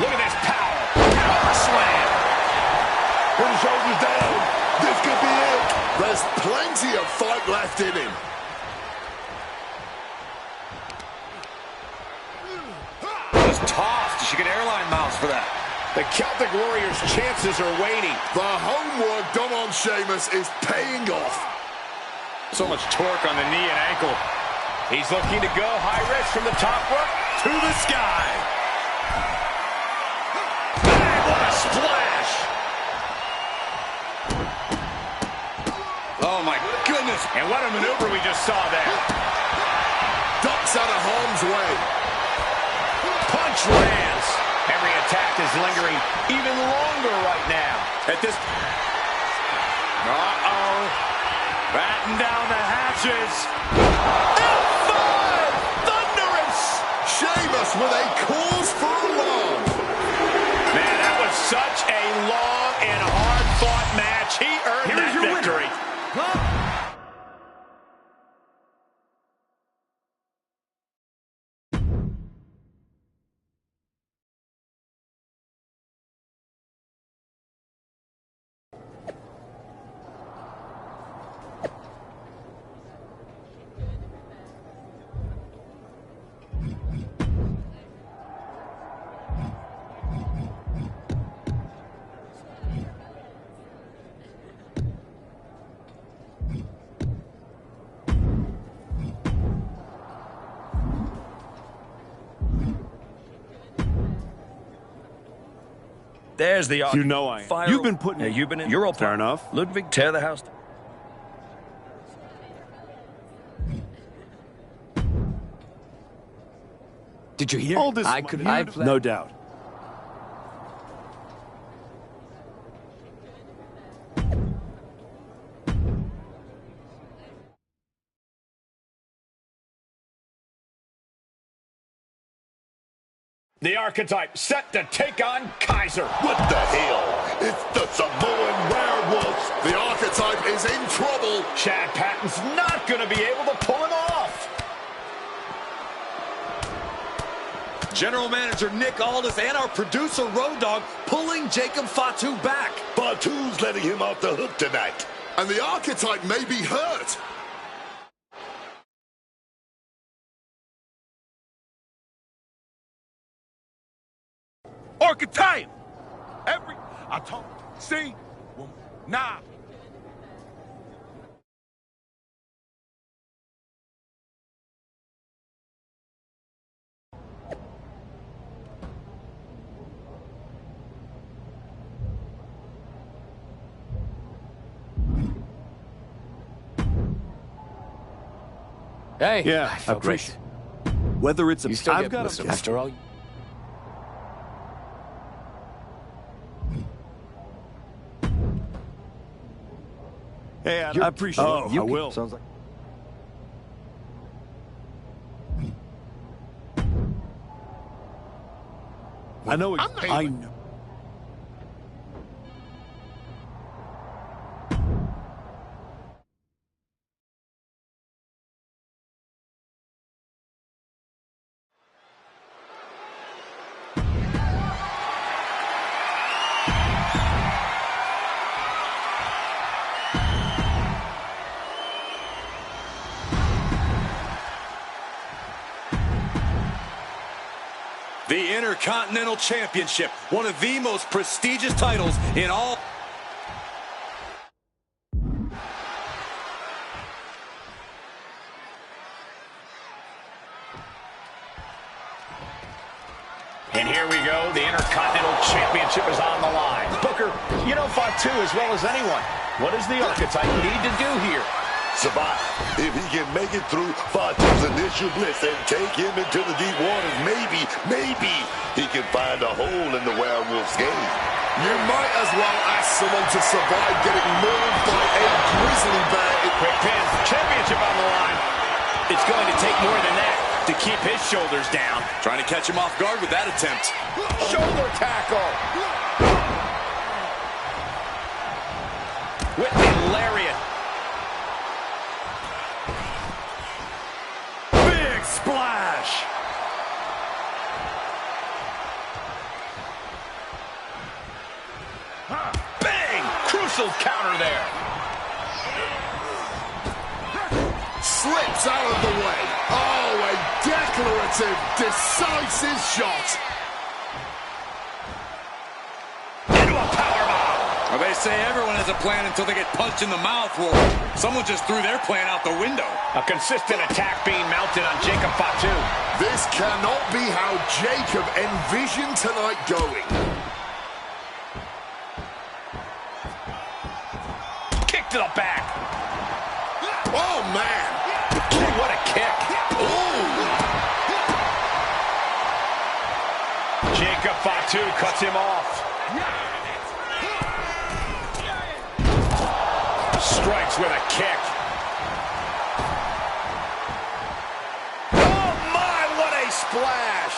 Look at this power. Power slam.
Put his shoulders down. This could be it.
There's plenty of fight left in him.
Tossed. She get airline miles for that.
The Celtic Warrior's chances are waning.
The homework done on Sheamus is paying off.
So much torque on the knee and ankle. He's looking to go high risk from the top rope to the sky. Bang, what a splash.
Oh, my goodness.
And what a maneuver we just saw there.
Ducks out of harm's way.
Punch lands. Every attack is lingering even longer right now. At this... Uh-oh. Batten down the hatches. F5! Thunderous!
Sheamus with a cause for alarm.
Man, that was such a long and hard-fought match. He earned that victory.
There's the
You know I am. You've been putting...
You've been in...
You're all fair enough.
Ludwig, tear the house.
Did you hear?
All this... No doubt.
The archetype set to take on Kaiser.
What the hell? It's the Samoan werewolves.
The archetype is in trouble.
Chad Patton's not going to be able to pull him off.
General Manager Nick Aldis and our producer Road Dogg pulling Jacob Fatu back.
Fatu's letting him off the hook tonight.
And the archetype may be hurt.
Archetype! I told see? Well, nah.
Hey,
Yeah,
I felt
appreciate
great.
Whether it's a...
You still
I've
get
got
blisters
a...
after all.
Hey, I appreciate it. Oh, I will.
Sounds like...
I know... I know.
The Intercontinental Championship, one of the most prestigious titles in all...
And here we go. The Intercontinental Championship is on the line. Booker, you know Fatu as well as anyone. What does the archetype need to do here?
Survive. If he can make it through Fatu's initial blitz and take him into the deep waters, maybe he can find a hole in the werewolf's game.
You might as well ask someone to survive getting mauled by a grizzly bear.
Quick pin. Championship on the line. It's going to take more than that to keep his shoulders down.
Trying to catch him off guard with that attempt.
Shoulder tackle. With the lariat. Big splash. Bang! Crucial counter there.
Slips out of the way. Oh, a declarative, decisive shot.
Into a powerbomb.
Well, they say everyone has a plan until they get punched in the mouth. Well, someone just threw their plan out the window.
A consistent attack being mounted on Jacob Fatu.
This cannot be how Jacob envisioned tonight going.
Kick to the back.
Oh, man.
Gee, what a kick.
Ooh.
Jacob Fatu cuts him off. Strikes with a kick.
Oh, my, what a splash.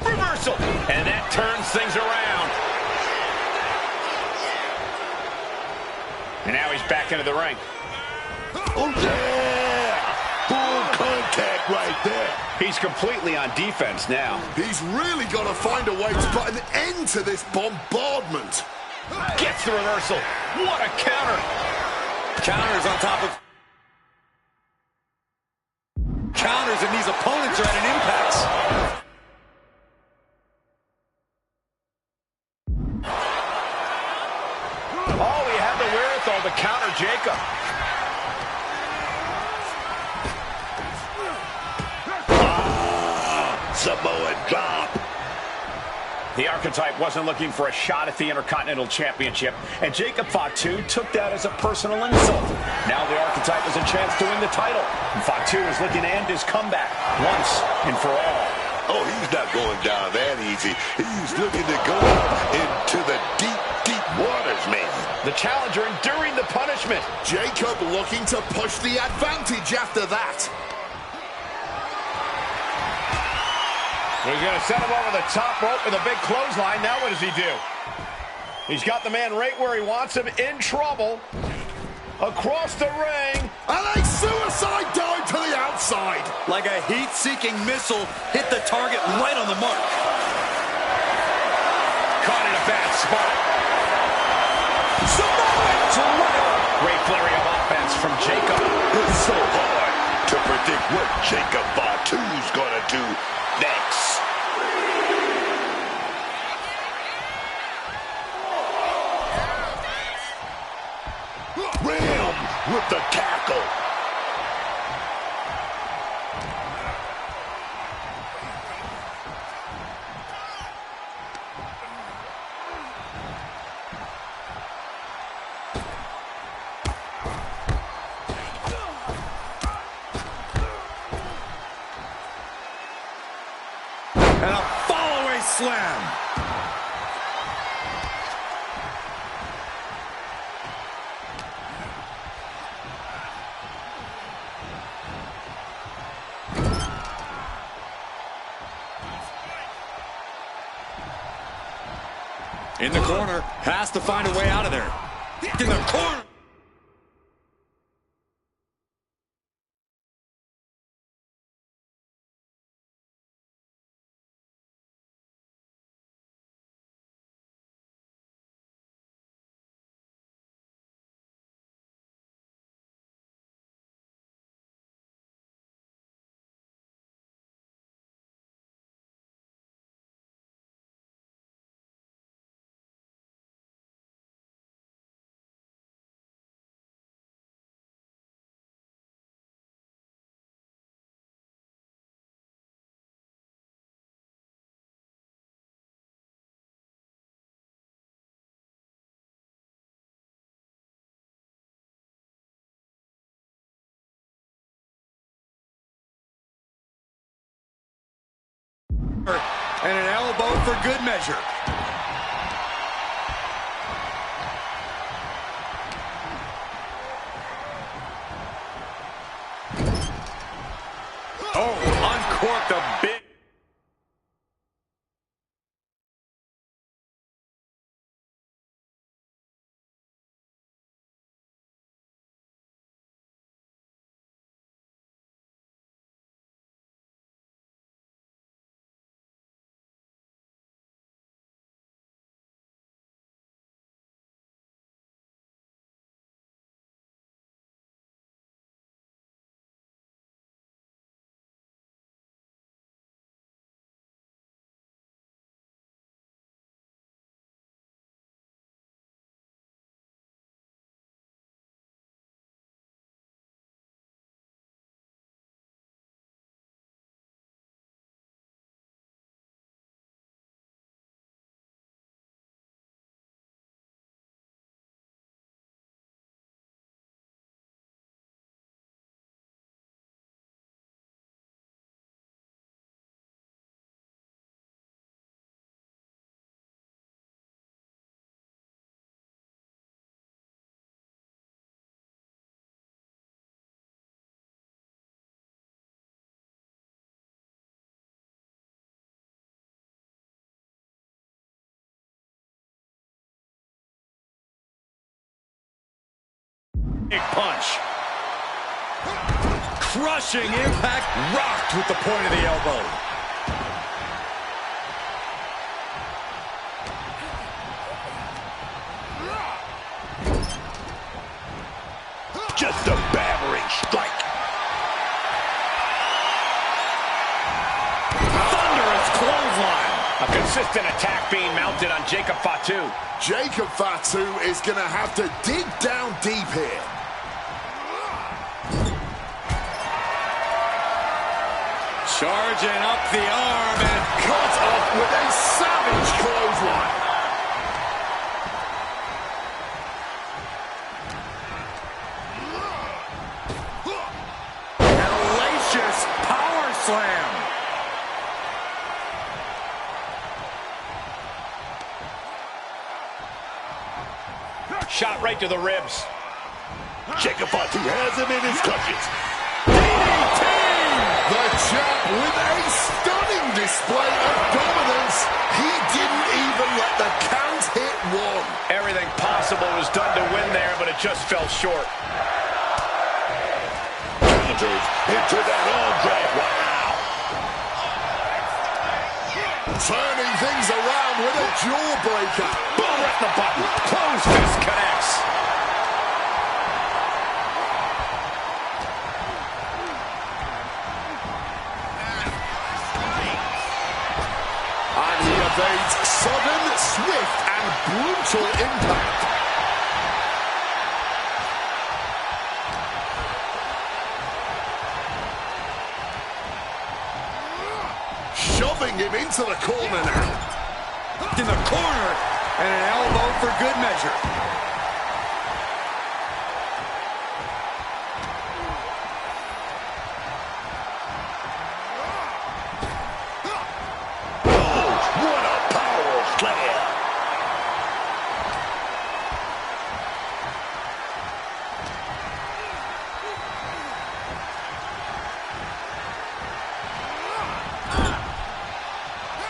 Reversal. And that turns things around. And now he's back into the ring.
Oh, yeah! Full contact right there.
He's completely on defense now.
He's really got to find a way to put an end to this bombardment.
Gets the reversal. What a counter.
Counters on top of counters, and these opponents are at an impasse.
Oh, he had the wherewithal to counter Jacob.
Samoan drop.
The Archetype wasn't looking for a shot at the Intercontinental Championship, and Jacob Fatu took that as a personal insult. Now the Archetype has a chance to win the title, and Fatu is looking to end his comeback once and for all.
Oh, he's not going down that easy. He's looking to go into the deep, deep waters, man.
The challenger enduring the punishment.
Jacob looking to push the advantage after that.
He's going to set him over the top rope with a big clothesline. Now what does he do? He's got the man right where he wants him, in trouble. Across the ring.
And a suicide dive to the outside.
Like a heat-seeking missile, hit the target right on the mark.
Caught in a bad spot. Samoan driver. Great flurry of offense from Jacob.
It's so hard to predict what Jacob Fatu's gonna do next. Ram with the tackle.
And a fall-away slam. In the corner, has to find a way out of there. In the corner. And an elbow for good measure. Oh, uncorked a big
Big punch. Crushing impact, rocked with the point of the elbow.
Just a battering strike.
Thunderous clothesline. A consistent attack being mounted on Jacob Fatu.
Jacob Fatu is going to have to dig down deep here.
Charging up the arm and
Cut off with a savage clothesline.
hellacious power slam. Shot right to the ribs.
Jacob Fatu has him in his clutches.
The champ with a stunning display of dominance. He didn't even let the count hit one.
Everything possible was done to win there, but it just fell short.
Counters into that arm drag. Wow.
Turning things around with a jawbreaker.
Boom, right in the button. Closed fist connects.
And he evades sudden, swift, and brutal impact. Shoving him into the corner now.
In the corner, and an elbow for good measure.
What a power slam.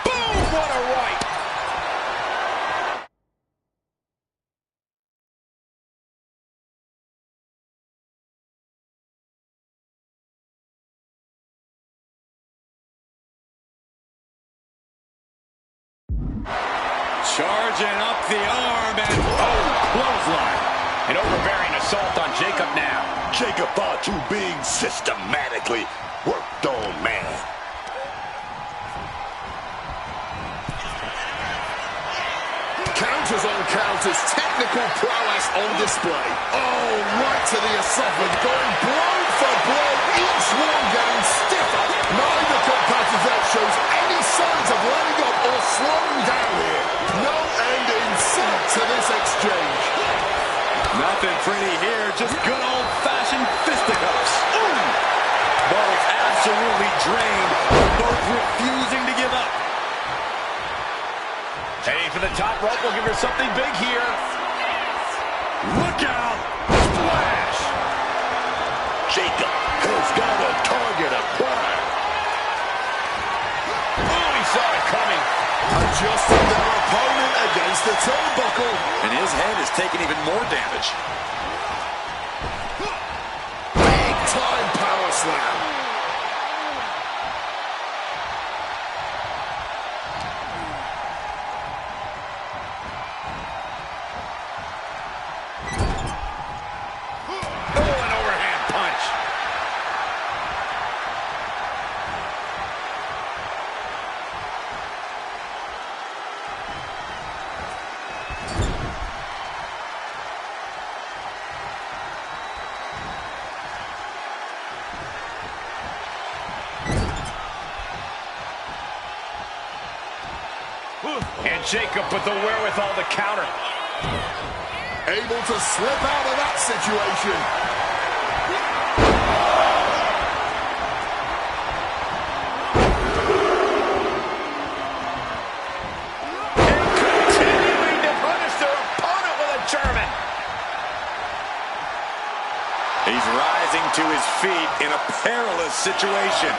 Boom, what a right. Charging up the arm and clothesline. An overbearing assault on Jacob now.
Jacob Fatu being systematically worked on, man.
Counters on counters, technical prowess on display. Oh, right to the esophagus, going blow for blow, each one getting stiffer. Neither competitor shows any signs of letting up or slowing down here. No end in sight to this exchange.
Nothing pretty here, just good old-fashioned fisticuffs. Both absolutely drained, both refusing to give up. Heading for the top rope, we'll give her something big here. Look out! Splash!
Jacob has got a target of pride.
Oh, he saw it coming.
Adjusting their opponent against the turnbuckle.
And his head is taking even more damage.
Big time power slam.
Oh, an overhand punch. And Jacob with the wherewithal to counter.
Able to slip out of that situation.
And continuing to punish their opponent with a German. He's rising to his feet in a perilous situation.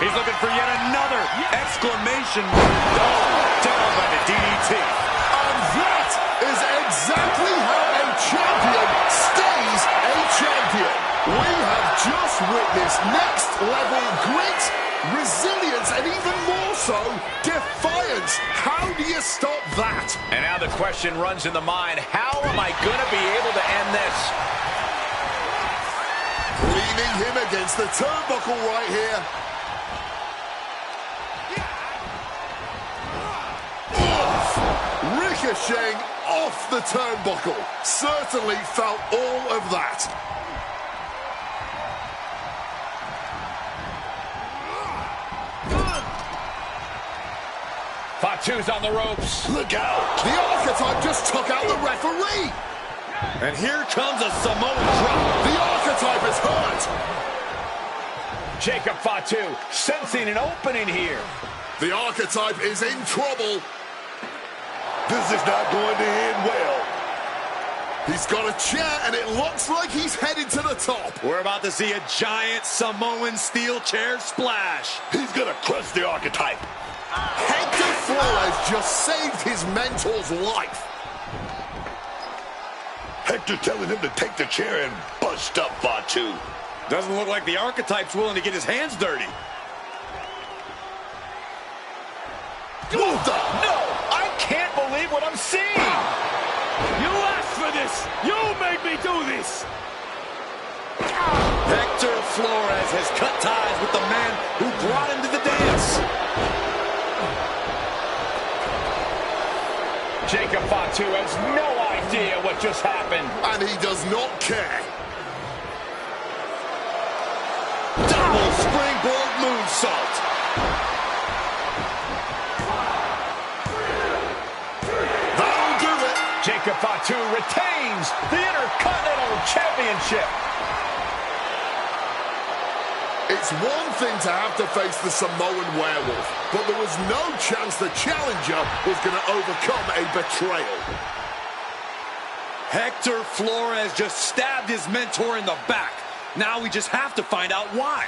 He's looking for yet another exclamation mark. Oh, down by the DDT.
And that is exactly how a champion stays a champion. We have just witnessed next-level grit, resilience, and even more so, defiance. How do you stop that?
And now the question runs in the mind, how am I going to be able to end this?
Leaning him against the turnbuckle right here. Off! Ricocheting off the turnbuckle. Certainly felt all of that.
Fatu's on the ropes.
Look out! The Archetype just took out the referee!
And here comes a Samoan drop.
The Archetype is hurt!
Jacob Fatu sensing an opening here.
The Archetype is in trouble.
This is not going to end well.
He's got a chair, and it looks like he's headed to the top.
We're about to see a giant Samoan steel chair splash.
He's going to crush the Archetype.
Hector Flores just saved his mentor's life.
Hector telling him to take the chair and bust up Fatu.
Doesn't look like the Archetype's willing to get his hands dirty.
Moved up.
No, I can't believe what I'm seeing.
You asked for this! You made me do this!
Hector Flores has cut ties with the man who brought him to the dance.
Jacob Fatu has no idea what just happened.
And he does not care.
Double springboard moonsault.
That'll do it.
Jacob Fatu retains the Intercontinental Championship.
It's one thing to have to face the Samoan werewolf, but there was no chance the challenger was going to overcome a betrayal.
Hector Flores just stabbed his mentor in the back. Now we just have to find out why.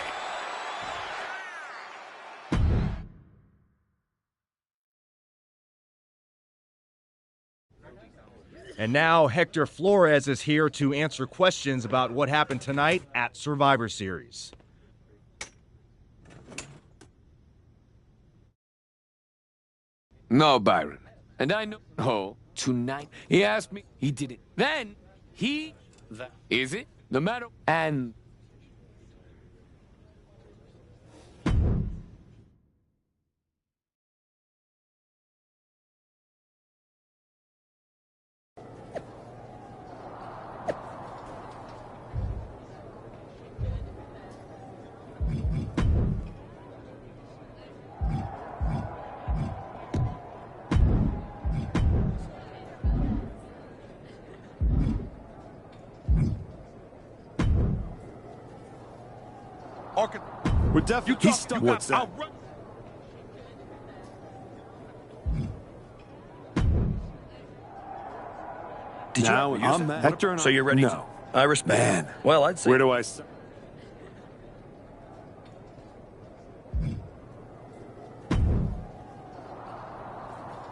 And now Hector Flores is here to answer questions about what happened tonight at Survivor Series.
No, Byron. And I know. Oh, tonight. He asked me. He did it. Then, he. Is it? No matter. And.
We're definitely... He's stuck. What's that?
Did
now,
you use it?
Hector and
so you're ready?
No.
I respect.
Man.
Well, I'd say.
Where do I start?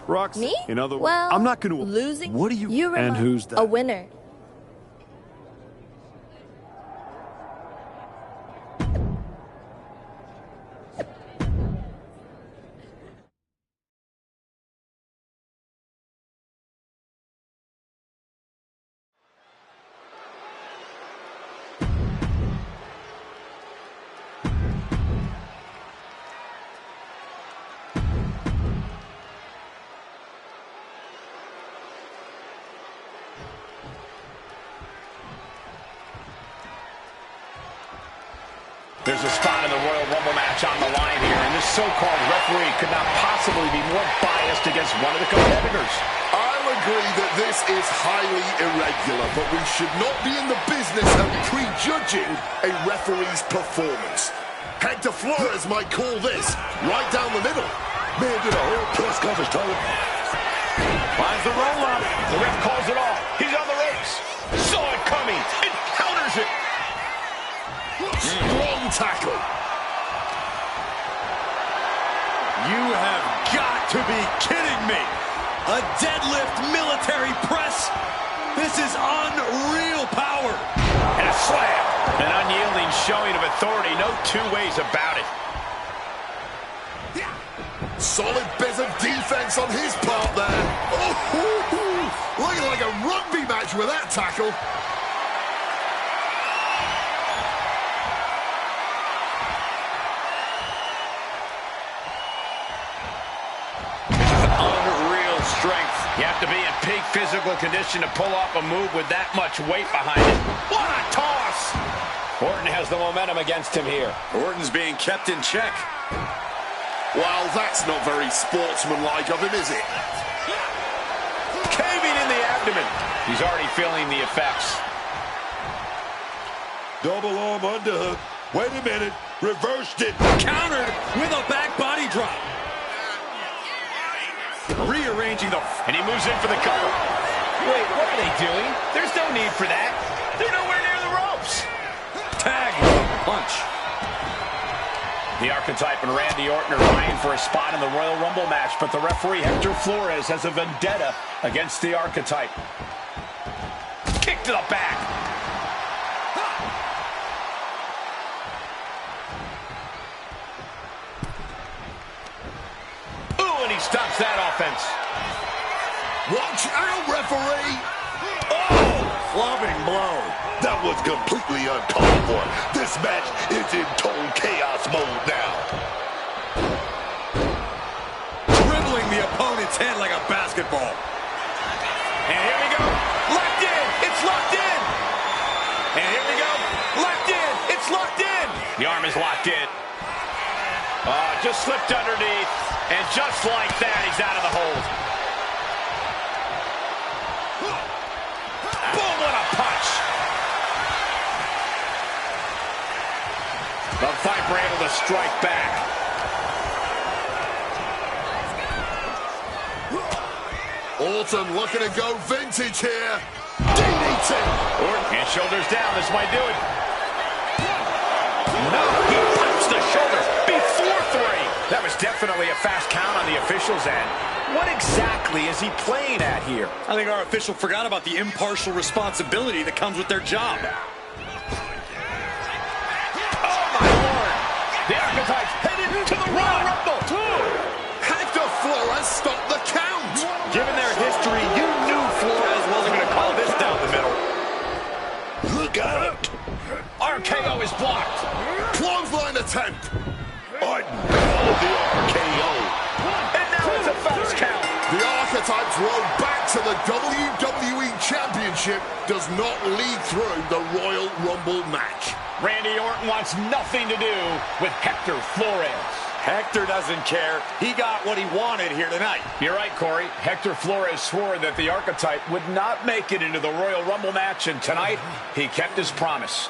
Roxy.
Me?
In other words,
well,
I'm not going to
losing.
What do you? And who's that?
A winner.
There's a spot in the Royal Rumble match on the line here, and this so-called referee could not possibly be more biased against one of the competitors.
I'll agree that this is highly irregular, but we should not be in the business of prejudging a referee's performance. Hector Flores might call this right down the middle.
Man did a whole press conference talking.
Finds the roll-up. The ref calls it off. He's on the ropes. Saw it coming. It counters it.
Strong tackle.
to be kidding me. A deadlift military press. This is unreal power.
And a slam. An unyielding showing of authority. No two ways about it.
Solid bit of defense on his part there. Oh, looking like a rugby match with that tackle.
Unreal strength. You have to be in peak physical condition to pull off a move with that much weight behind it. What a toss! Orton has the momentum against him here.
Orton's being kept in check.
Well, that's not very sportsmanlike of him, is it?
Caving in the abdomen. He's already feeling the effects.
Double arm underhook. Wait a minute. Reversed it.
Countered with a back body drop. Rearranging the...
And he moves in for the cover. Wait, what are they doing? There's no need for that. They're nowhere near the ropes.
Tag. Punch.
The Archetype and Randy Orton are vying for a spot in the Royal Rumble match, but the referee, Hector Flores, has a vendetta against the Archetype. Kick to the back. Ooh, and he stops that offense.
Watch out, referee!
Oh! Clubbing blow. That was completely uncalled for. This match is in total chaos mode now.
Dribbling the opponent's head like a basketball.
And here we go. Locked in. It's locked in. And here we go. Locked in. It's locked in. The arm is locked in. Just slipped underneath. And just like that, he's out of the hold. Boom, what a punch. The Viper able to strike back.
Orton looking to go vintage here. DDT.
And shoulders down. This might do it. No, he punched the shoulders before three. That was definitely a fast count on the official's end. What exactly is he playing at here?
I think our official forgot about the impartial responsibility that comes with their job.
Oh, my Lord. The Archetypes headed to the Royal Rumble.
Hector Flores stopped the count.
Given their history, you knew Flores wasn't going to call this down the middle.
Look out.
RKO is blocked.
Clothesline attempt.
I know the RKO.
And now it's a fast count.
The Archetypes road back to the WWE Championship does not lead through the Royal Rumble match.
Randy Orton wants nothing to do with Hector Flores.
Hector doesn't care. He got what he wanted here tonight.
You're right, Corey. Hector Flores swore that the Archetype would not make it into the Royal Rumble match, and tonight he kept his promise.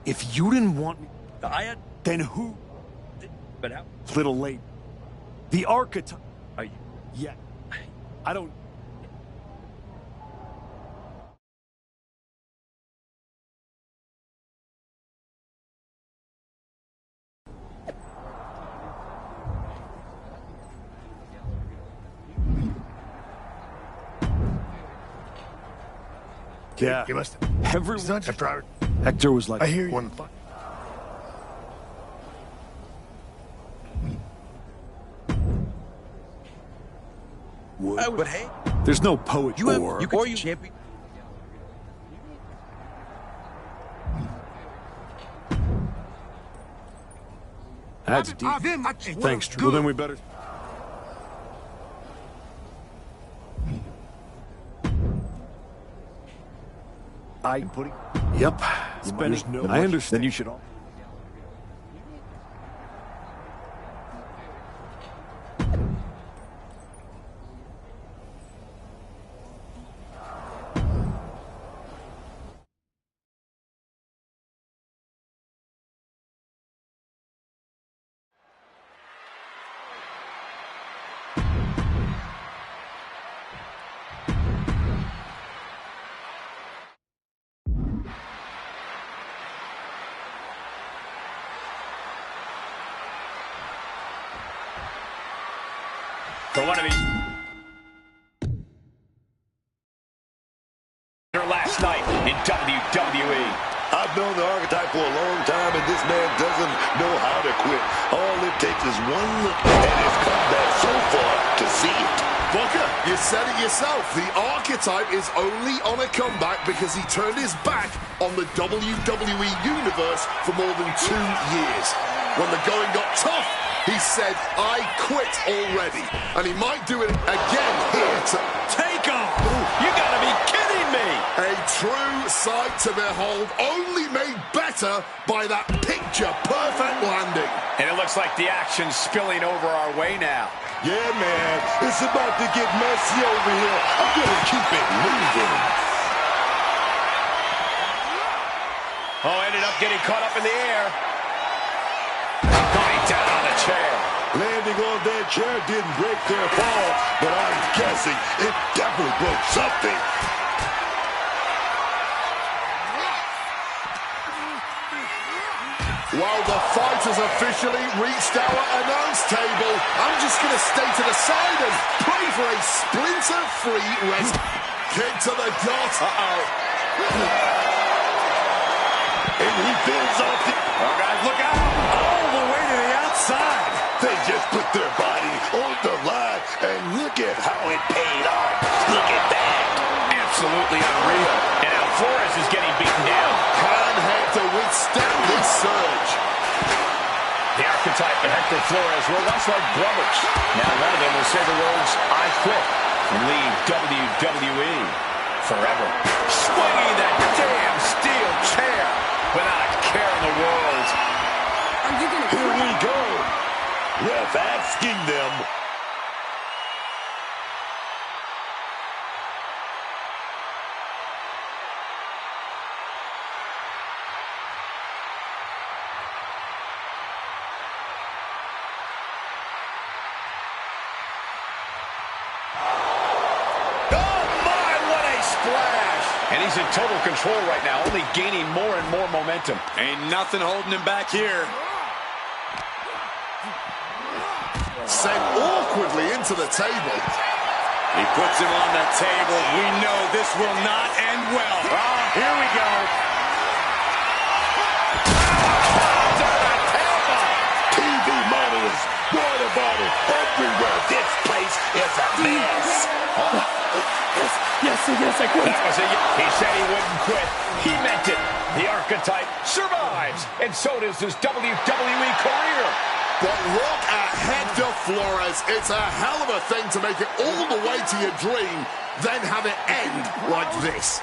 If you didn't want me, then who?
But how?
Little late. The Archetype. Yeah. I don't... Yeah.
You must.
Everyone.
After
Hector was like...
I hear you.
One.
But hey,
There's no poetry.
you could champion.
That's deep. Thanks, Drew. Well, then we better... I'm putting... Yep. Spanish no. I understand. Then you should all...
for one of these. Last night in WWE.
I've known the archetype for a long time, and this man doesn't know how to quit. All it takes is one look at his comeback so far to see it.
Booker, you said it yourself. The archetype is only on a comeback because he turned his back on the WWE Universe for more than 2 years. When the going got tough, he said, I quit already. And he might do it again here to
take off. You gotta be kidding me.
A true sight to behold, only made better by that picture-perfect landing.
And it looks like the action's spilling over our way now.
Yeah, man, it's about to get messy over here. I'm gonna keep it moving.
Oh, ended up getting caught up in the air. Going down on the chair.
Landing on that chair didn't break their fall, but I'm guessing it definitely broke something.
While the fight has officially reached our announce table, I'm just going to stay to the side and pray for a splinter-free rest. Kick to the gut.
And he bends off the...
Oh, guys, look out. All the way to the outside.
They just put their body on the line, and look at how it paid off. Look at that.
Absolutely unreal. And now Flores is getting beaten down.
Can Hector withstand this surge?
The archetype of Hector Flores were once like brothers. Now one of them will say the words, I quit, and leave WWE forever. Swinging that damn steel chair without a care in the world.
Are you gonna... Here we go. Ref asking them.
And he's in total control right now, only gaining more and more momentum.
Ain't nothing holding him back here.
Sent awkwardly into the table.
He puts him on the table. We know this will not end well.
Here we go.
TV monitors, water bottles, everywhere. This place is a mess.
Yes, I quit.
That was it. He said he wouldn't quit. He meant it. The archetype survives, and so does his WWE career.
But look at Hector Flores. It's a hell of a thing to make it all the way to your dream, then have it end like this.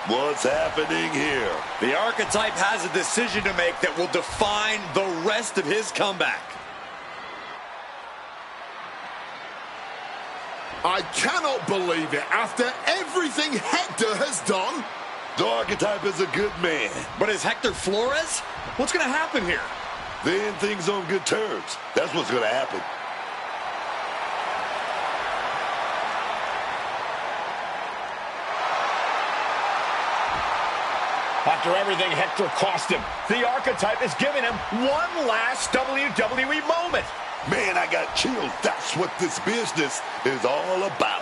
What's happening here?
The archetype has a decision to make that will define the rest of his comeback.
I cannot believe it. After everything Hector has done.
The archetype is a good man.
But is Hector Flores? What's going to happen here?
They end things on good terms. That's what's going to happen.
After everything Hector cost him, the archetype is giving him one last WWE moment.
Man, I got chills. That's what this business is all about.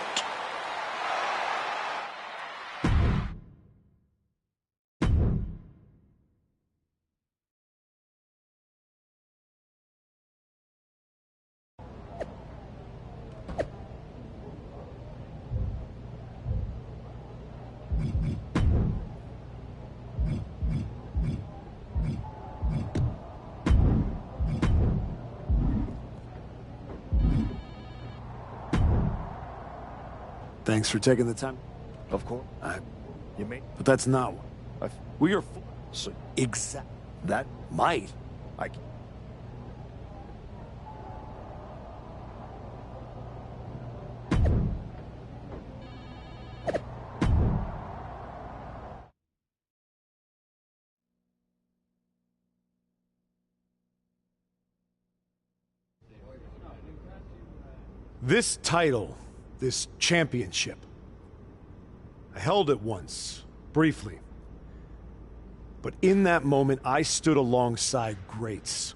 Thanks for taking the time.
Of course.
You may, but that's not. We are.
So exact. That might.
This title, this championship, I held it once, briefly. But in that moment, I stood alongside greats.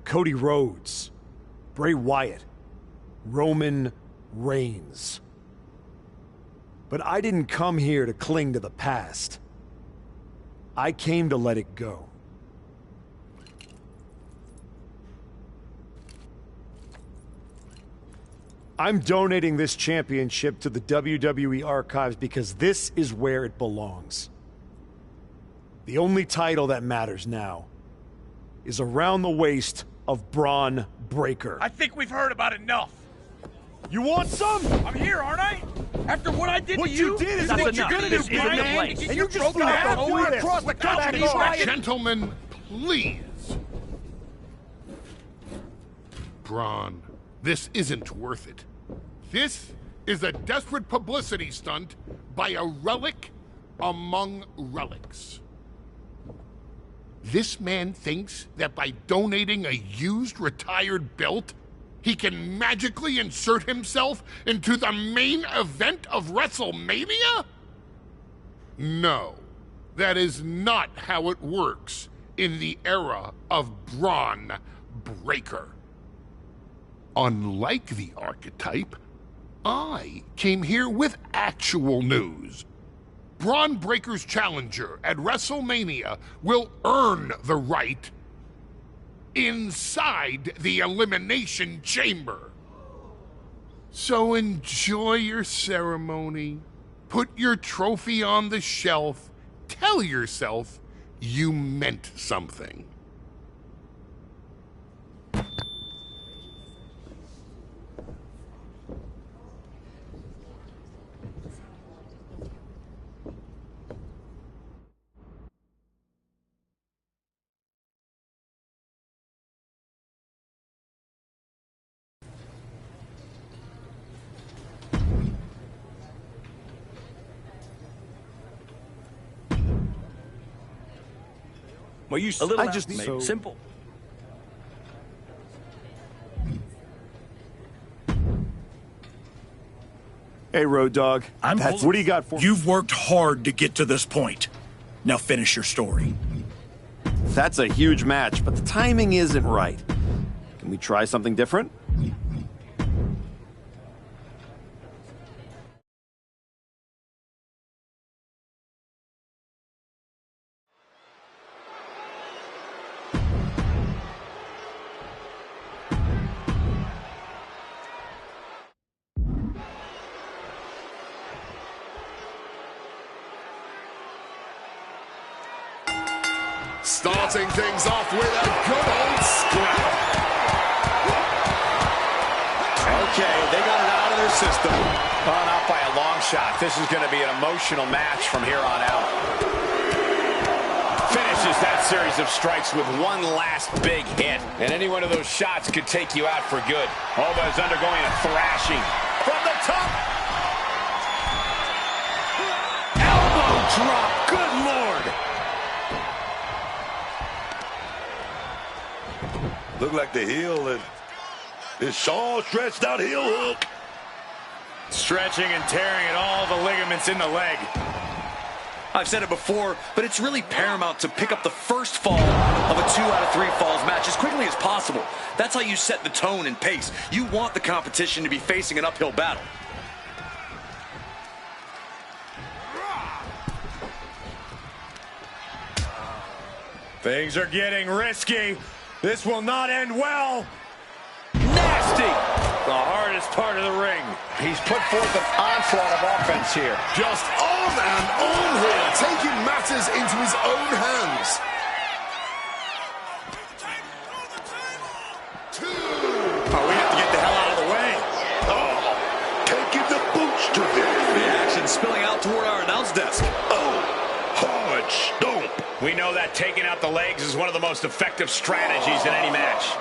Cody Rhodes, Bray Wyatt, Roman Reigns. But I didn't come here to cling to the past. I came to let it go. I'm donating this championship to the WWE archives because this is where it belongs. The only title that matters now is around the waist of Braun Breaker.
I think we've heard about enough.
You want some?
I'm here, aren't I? After what I did
What
to
you did is
that's
what you're
enough.
gonna do,
This isn't
Brian.
the place.
And you just
broken
slapped
half
all the way
this.
across the country.
Back off.
Gentlemen, please. Braun, this isn't worth it. This is a desperate publicity stunt by a relic among relics. This man thinks that by donating a used retired belt, he can magically insert himself into the main event of WrestleMania? No, that is not how it works in the era of Braun Breaker. Unlike the archetype, I came here with actual news. Braun Breaker's challenger at WrestleMania will earn the right inside the Elimination Chamber. So enjoy your ceremony, put your trophy on the shelf, tell yourself you meant something.
Well, you
A little so
simple.
Hey, Road Dogg. What do you got for me?
You've worked hard to get to this point. Now finish your story.
That's a huge match, but the timing isn't right. Can we try something different?
Starting things off with a good old scrap.
Okay, they got it out of their system. Oh, not by a long shot. This is going to be an emotional match from here on out. Finishes that series of strikes with one last big hit. And any one of those shots could take you out for good. Alba is undergoing a thrashing. From the top. Elbow drop. Good Lord.
Look like the heel is Shaw stretched out heel hook.
Stretching and tearing at all the ligaments in the leg.
I've said it before, but it's really paramount to pick up the first fall of a 2 out of 3 falls match as quickly as possible. That's how you set the tone and pace. You want the competition to be facing an uphill battle.
Things are getting risky. This will not end well. Nasty. The hardest part of the ring. He's put forth an onslaught of offense here.
Just on and on here, taking matters into his own hands. 2.
Oh, we have to get the hell out of the way.
Oh, taking the boots to them.
The action spilling out toward our announce desk.
Oh, hard stomp.
We know that taking out the legs is one of the most effective strategies in any match.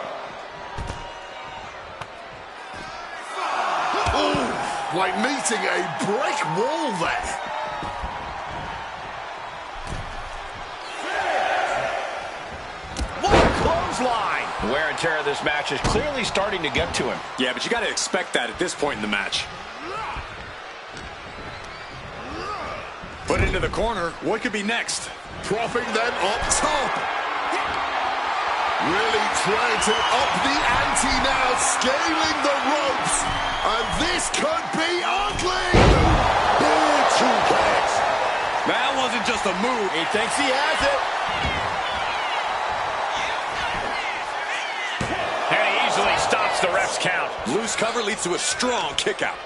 Ooh, like meeting a brick wall there.
What a clothesline! Wear and tear of this match is clearly starting to get to him.
Yeah, but you got to expect that at this point in the match. Put into the corner. What could be next?
Propping them up top. Really trying to up the ante now, scaling the ropes. And this could be ugly.
Big suplex.
That wasn't just a move.
He thinks he has it. And he easily stops the ref's count.
Loose cover leads to a strong kick out.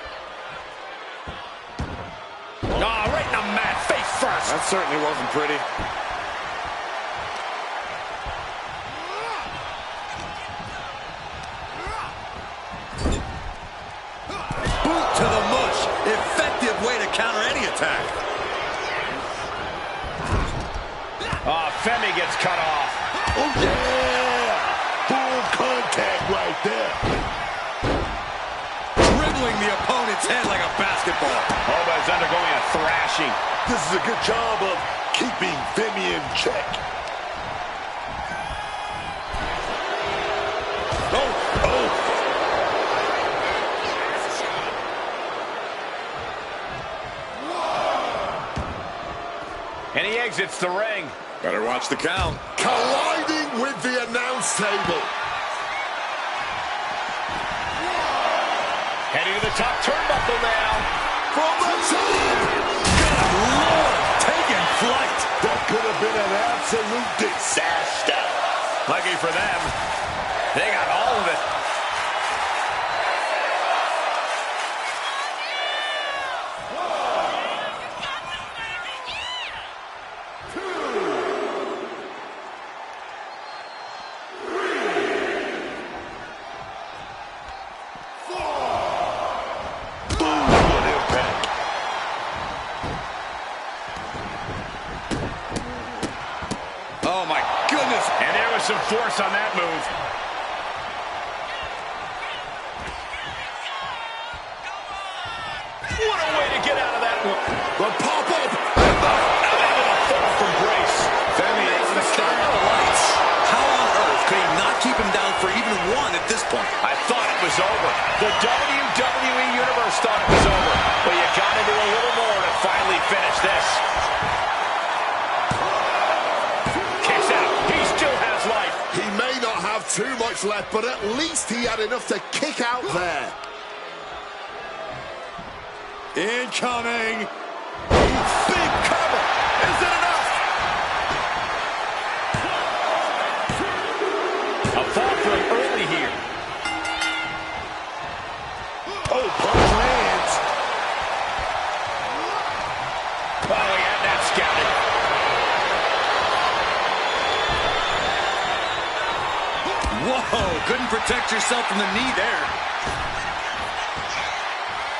Oh, right in the mat, face first.
That certainly wasn't pretty.
Boot to the mush. Effective way to counter any attack.
Oh, Femi gets cut off.
Oh, yeah. Full contact right there.
Dribbling the opponent's head like a basketball.
Oba is undergoing a thrashing.
This is a good job of keeping Femi in check. Oh.
And he exits the ring.
Better watch the count.
Colliding with the announce table.
Heading to the top turnbuckle now.
From the top.
Good Lord, taking flight.
That could have been an absolute disaster.
Lucky for them, they got all of it.
Oh, my goodness.
And there was some force on that move. What a way to get out of that one.
The pop-up.
And a fall from Grace.
Femi is the star of the lights. How on earth could he not keep him down for even one at this point?
I thought it was over. The WWE Universe thought it was over. But you got to do a little more to finally finish this. Kicks out. He still has life.
He may not have too much left, but at least he had enough to kick out there.
Incoming. Big cover. Is it enough?
A fall for him early here.
Oh, punch lands.
Oh, he had that scouted.
Whoa, couldn't protect yourself from the knee there.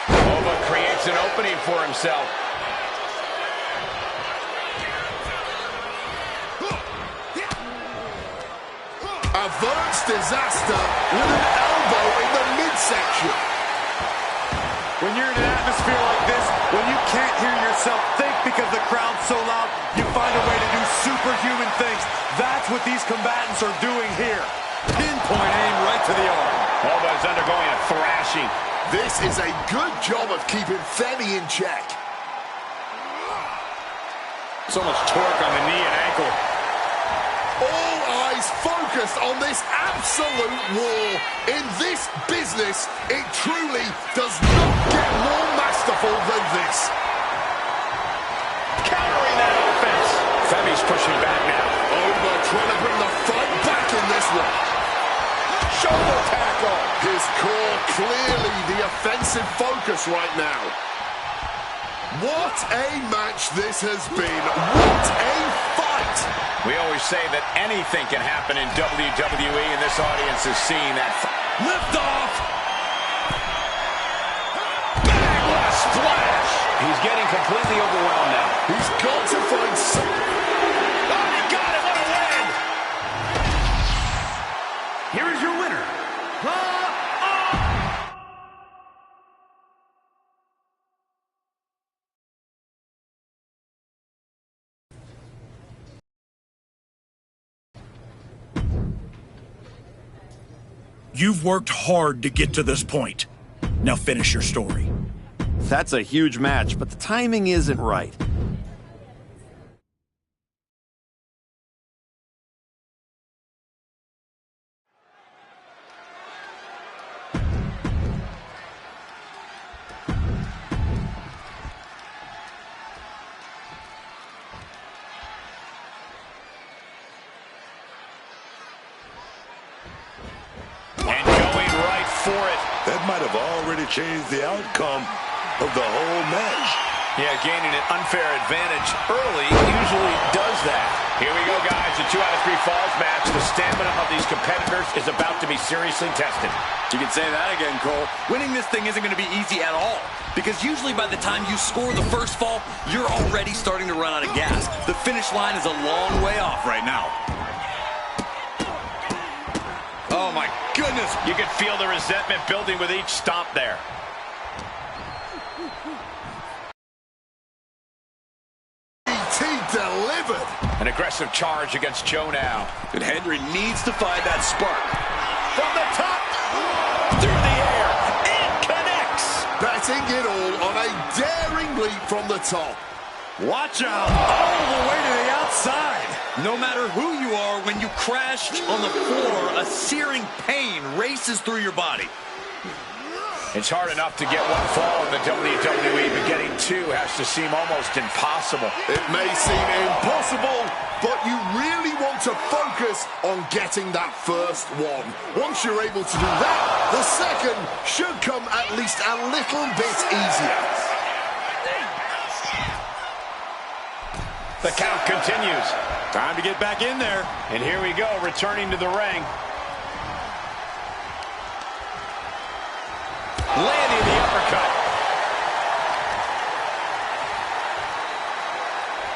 Oba creates an opening for himself.
Averts disaster with an elbow in the midsection.
When you're in an atmosphere like this, when you can't hear yourself think because the crowd's so loud, you find a way to do superhuman things. That's what these combatants are doing here.
Pinpoint aim right to the arm.
Oba is undergoing a thrashing.
This is a good job of keeping Femi in check.
So much torque on the knee and ankle.
All eyes focused on this absolute war. In this business, it truly does not get more masterful than this.
Countering that offense. Femi's pushing back now.
Oba trying to bring the fight back in this one.
Shoulder tackle.
His core clearly the offensive focus right now. What a match this has been. What a fight.
We always say that anything can happen in WWE, and this audience is seeing that.
Lift off.
Bang, what a splash. He's getting completely overwhelmed now.
He's got to find some.
Oh, he got it. What a win.
Here is your winner.
You've worked hard to get to this point. Now finish your story.
That's a huge match, but the timing isn't right.
might have already changed the outcome of the whole match.
Yeah, gaining an unfair advantage early usually does that. Here we go, guys. A 2 out of 3 falls match. The stamina of these competitors is about to be seriously tested.
You can say that again, Cole. Winning this thing isn't going to be easy at all, because usually by the time you score the first fall, you're already starting to run out of gas. The finish line is a long way off right now. Oh, my goodness.
You can feel the resentment building with each stomp there.
Delivered.
An aggressive charge against Joe now.
And Henry needs to find that spark.
From the top, through the air, it connects.
Betting it all on a daring leap from the top.
Watch out, all the way to the outside.
No matter who you are, when you crash on the floor, a searing pain races through your body.
It's hard enough to get one fall in the WWE, but getting two has to seem almost impossible.
It may seem impossible, but you really want to focus on getting that first one. Once you're able to do that, the second should come at least a little bit easier.
The count continues.
Time to get back in there.
And here we go, returning to the ring. Landing the uppercut.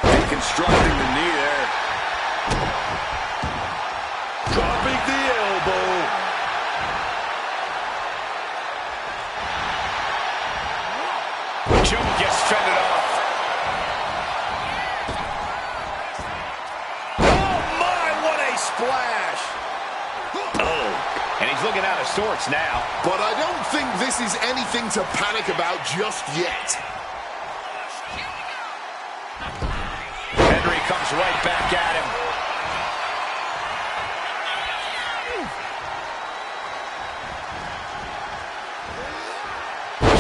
Deconstructing the knee there.
Dropping the elbow.
Joe gets fended off. Oh my, what a splash. And he's looking out of sorts now.
But I don't think this is anything to panic about just yet.
Henry comes right back at him.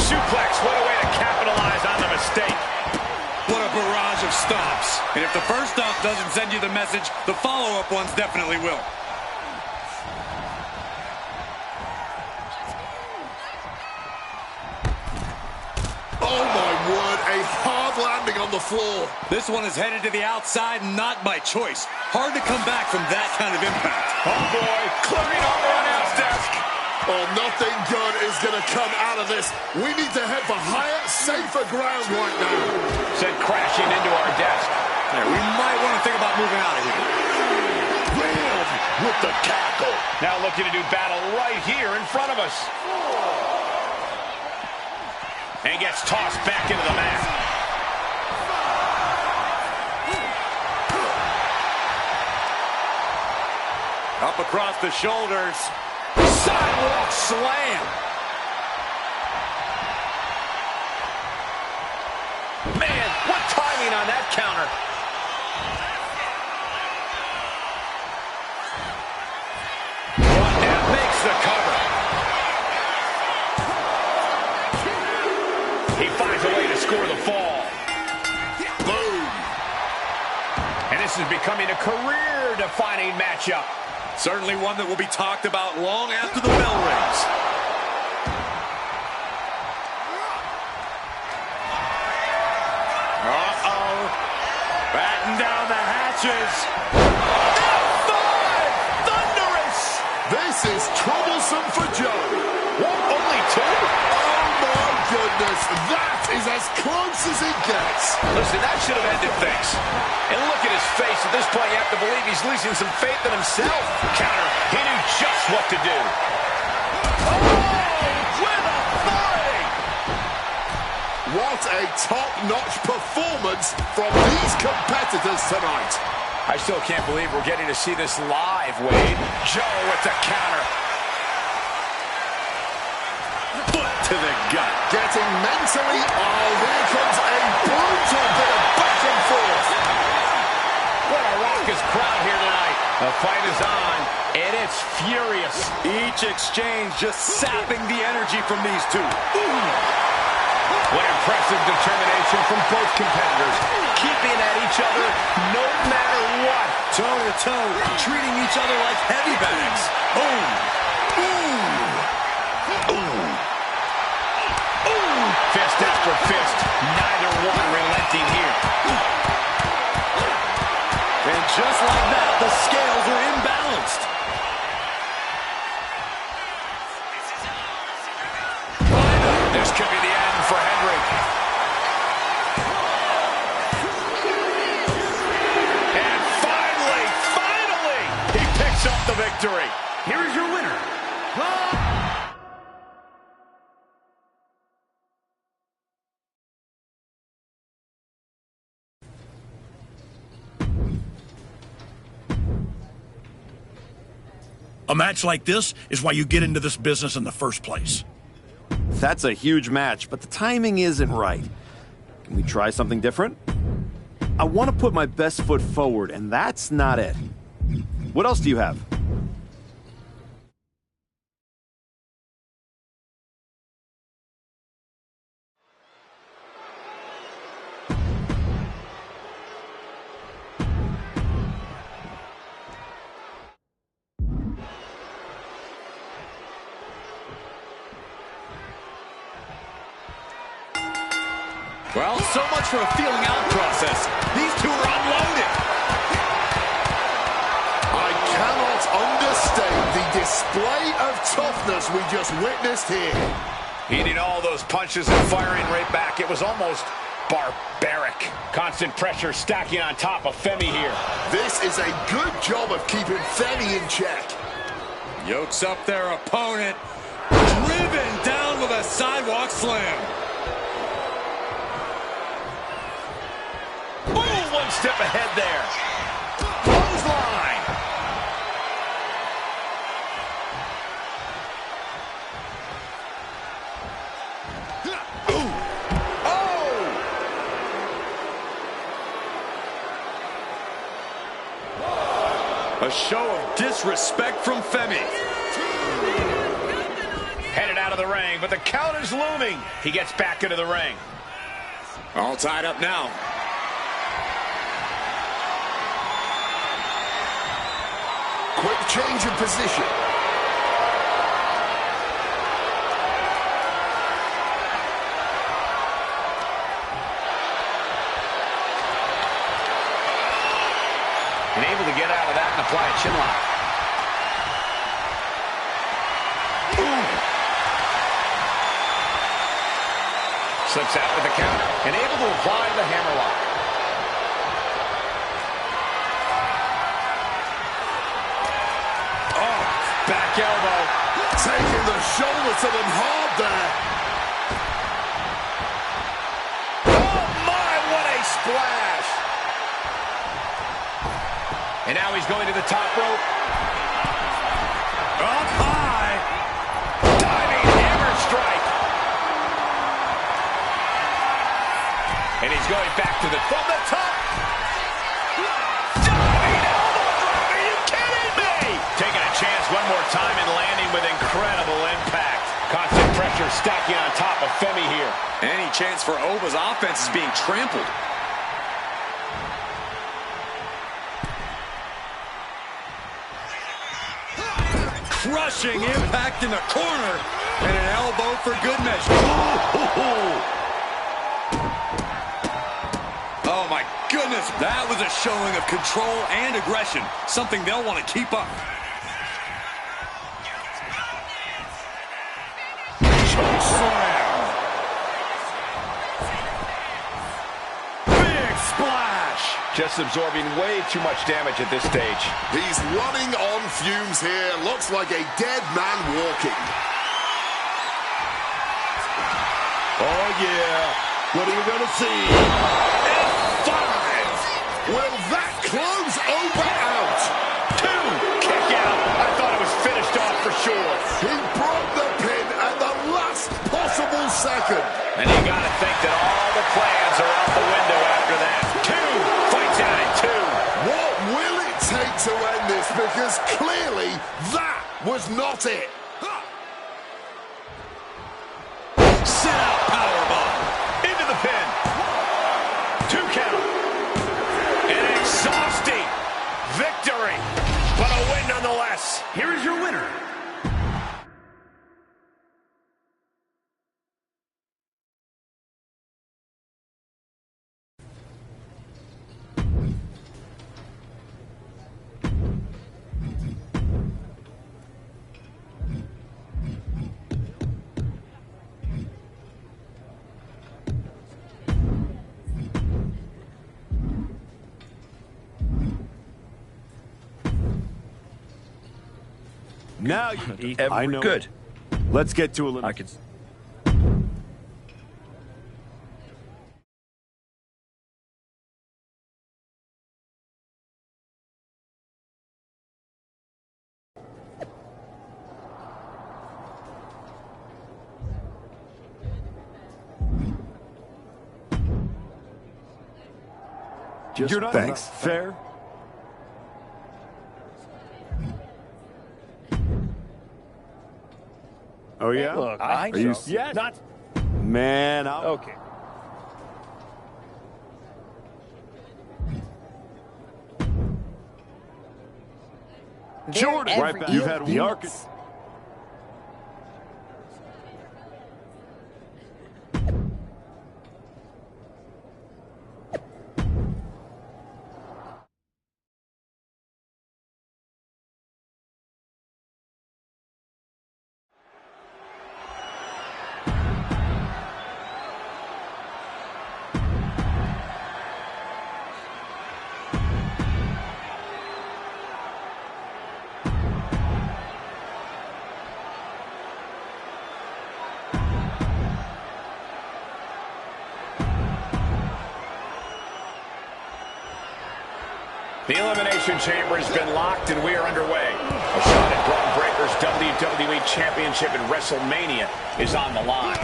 Suplex, what a way to capitalize on the mistake.
What a barrage of stomps. And if the first stomp doesn't send you the message, the follow-up ones definitely will.
Oh my word, a hard landing on the floor.
This one is headed to the outside, not by choice. Hard to come back from that kind of impact.
Oh boy, clearing on the announce desk.
Oh, nothing good is going to come out of this. We need to head for higher, safer ground right now.
Sent crashing into our desk.
Yeah, we might want to think about moving out of here.
Bam! With the tackle.
Now looking to do battle right here in front of us. And gets tossed back into the mat.
Up across the shoulders.
Sidewalk slam. Man, what timing on that counter. One down makes the cover. He finds a way to score the fall.
Boom.
And this is becoming a career-defining matchup.
Certainly one that will be talked about long after the bell rings.
Uh-oh. Batten down the hatches.
F5! Thunderous!
This is troublesome for Joe.
What, only two?
Oh my goodness, that is as close as it gets.
Listen, that should have ended things. And look at his face. At this point, you have to believe he's losing some faith in himself. Counter. He knew just what to do. Oh, with authority!
What a top-notch performance from these competitors tonight.
I still can't believe we're getting to see this live, Wade. Joe with the counter.
Foot to the gut.
Getting mentally, oh, here comes a brutal bit of back and forth.
What a raucous crowd here tonight. The fight is on, and it's furious.
Each exchange just sapping the energy from these two. Ooh.
What impressive determination from both competitors. Keeping at each other no matter what.
Toe to toe, treating each other like heavy bags. Boom. Ooh. Ooh.
Fist after fist. Neither one relenting here.
And just like that, the scales are imbalanced.
This could be the end for Henry. And finally, he picks up the victory.
Here is your winner.
A match like this is why you get into this business in the first place.
That's a huge match, but the timing isn't right. Can we try something different? I want to put my best foot forward, and that's not it. What else do you have?
Well, so much for a feeling out process. These two are unloaded.
I cannot understate the display of toughness we just witnessed here.
Eating all those punches and firing right back. It was almost barbaric. Constant pressure stacking on top of Femi here.
This is a good job of keeping Femi in check.
Yokes up their opponent. Driven down with a sidewalk slam.
Ooh, one step ahead there. Clothesline. Ooh.
Oh! A show of disrespect from Femi.
Headed out of the ring, but the count is looming. He gets back into the ring.
All tied up now.
Quick change of position.
And able to get out of that and apply a chin lock. Slips out with the counter and able to apply the hammerlock. Oh, back elbow.
Taking the shoulder to them hard there.
Oh my, what a splash. And now he's going to the top rope. Up high. Diving hammer strike. And he's going back to from the top. Diving elbow drop. Are you kidding me? Taking a chance one more time and landing with incredible impact. Constant pressure stacking on top of Femi here.
Any chance for Oba's offense is being trampled. Crushing impact in the corner. And an elbow for good measure. Oh, my goodness. That was a showing of control and aggression. Something they'll want to keep up.
Choke slam. Big splash. Just absorbing way too much damage at this stage.
He's running on fumes here. Looks like a dead man walking.
Oh, yeah. What are we going to see?
F5. Will that close Oba out?
2. Kick out. I thought it was finished off for sure.
He broke the pin at the last possible second.
And you got to think that all the plans are out the window after that. 2. Fights out at 2.
What will it take to end this? Because clearly that was not it.
Sit out powerbomb.
Into the pin. 2 count. An exhausting victory, but a win nonetheless.
Here is your winner,
Now I know.
Good.
Let's get to a
I could.
You're not
Thanks.
Fair. Oh yeah.
Look,
Are you?
yes. Not
Man,
okay.
Jordan, right back. You've had the arc.
The Elimination Chamber has been locked, and we are underway. A shot at Braun Breaker's WWE Championship at WrestleMania is on the line.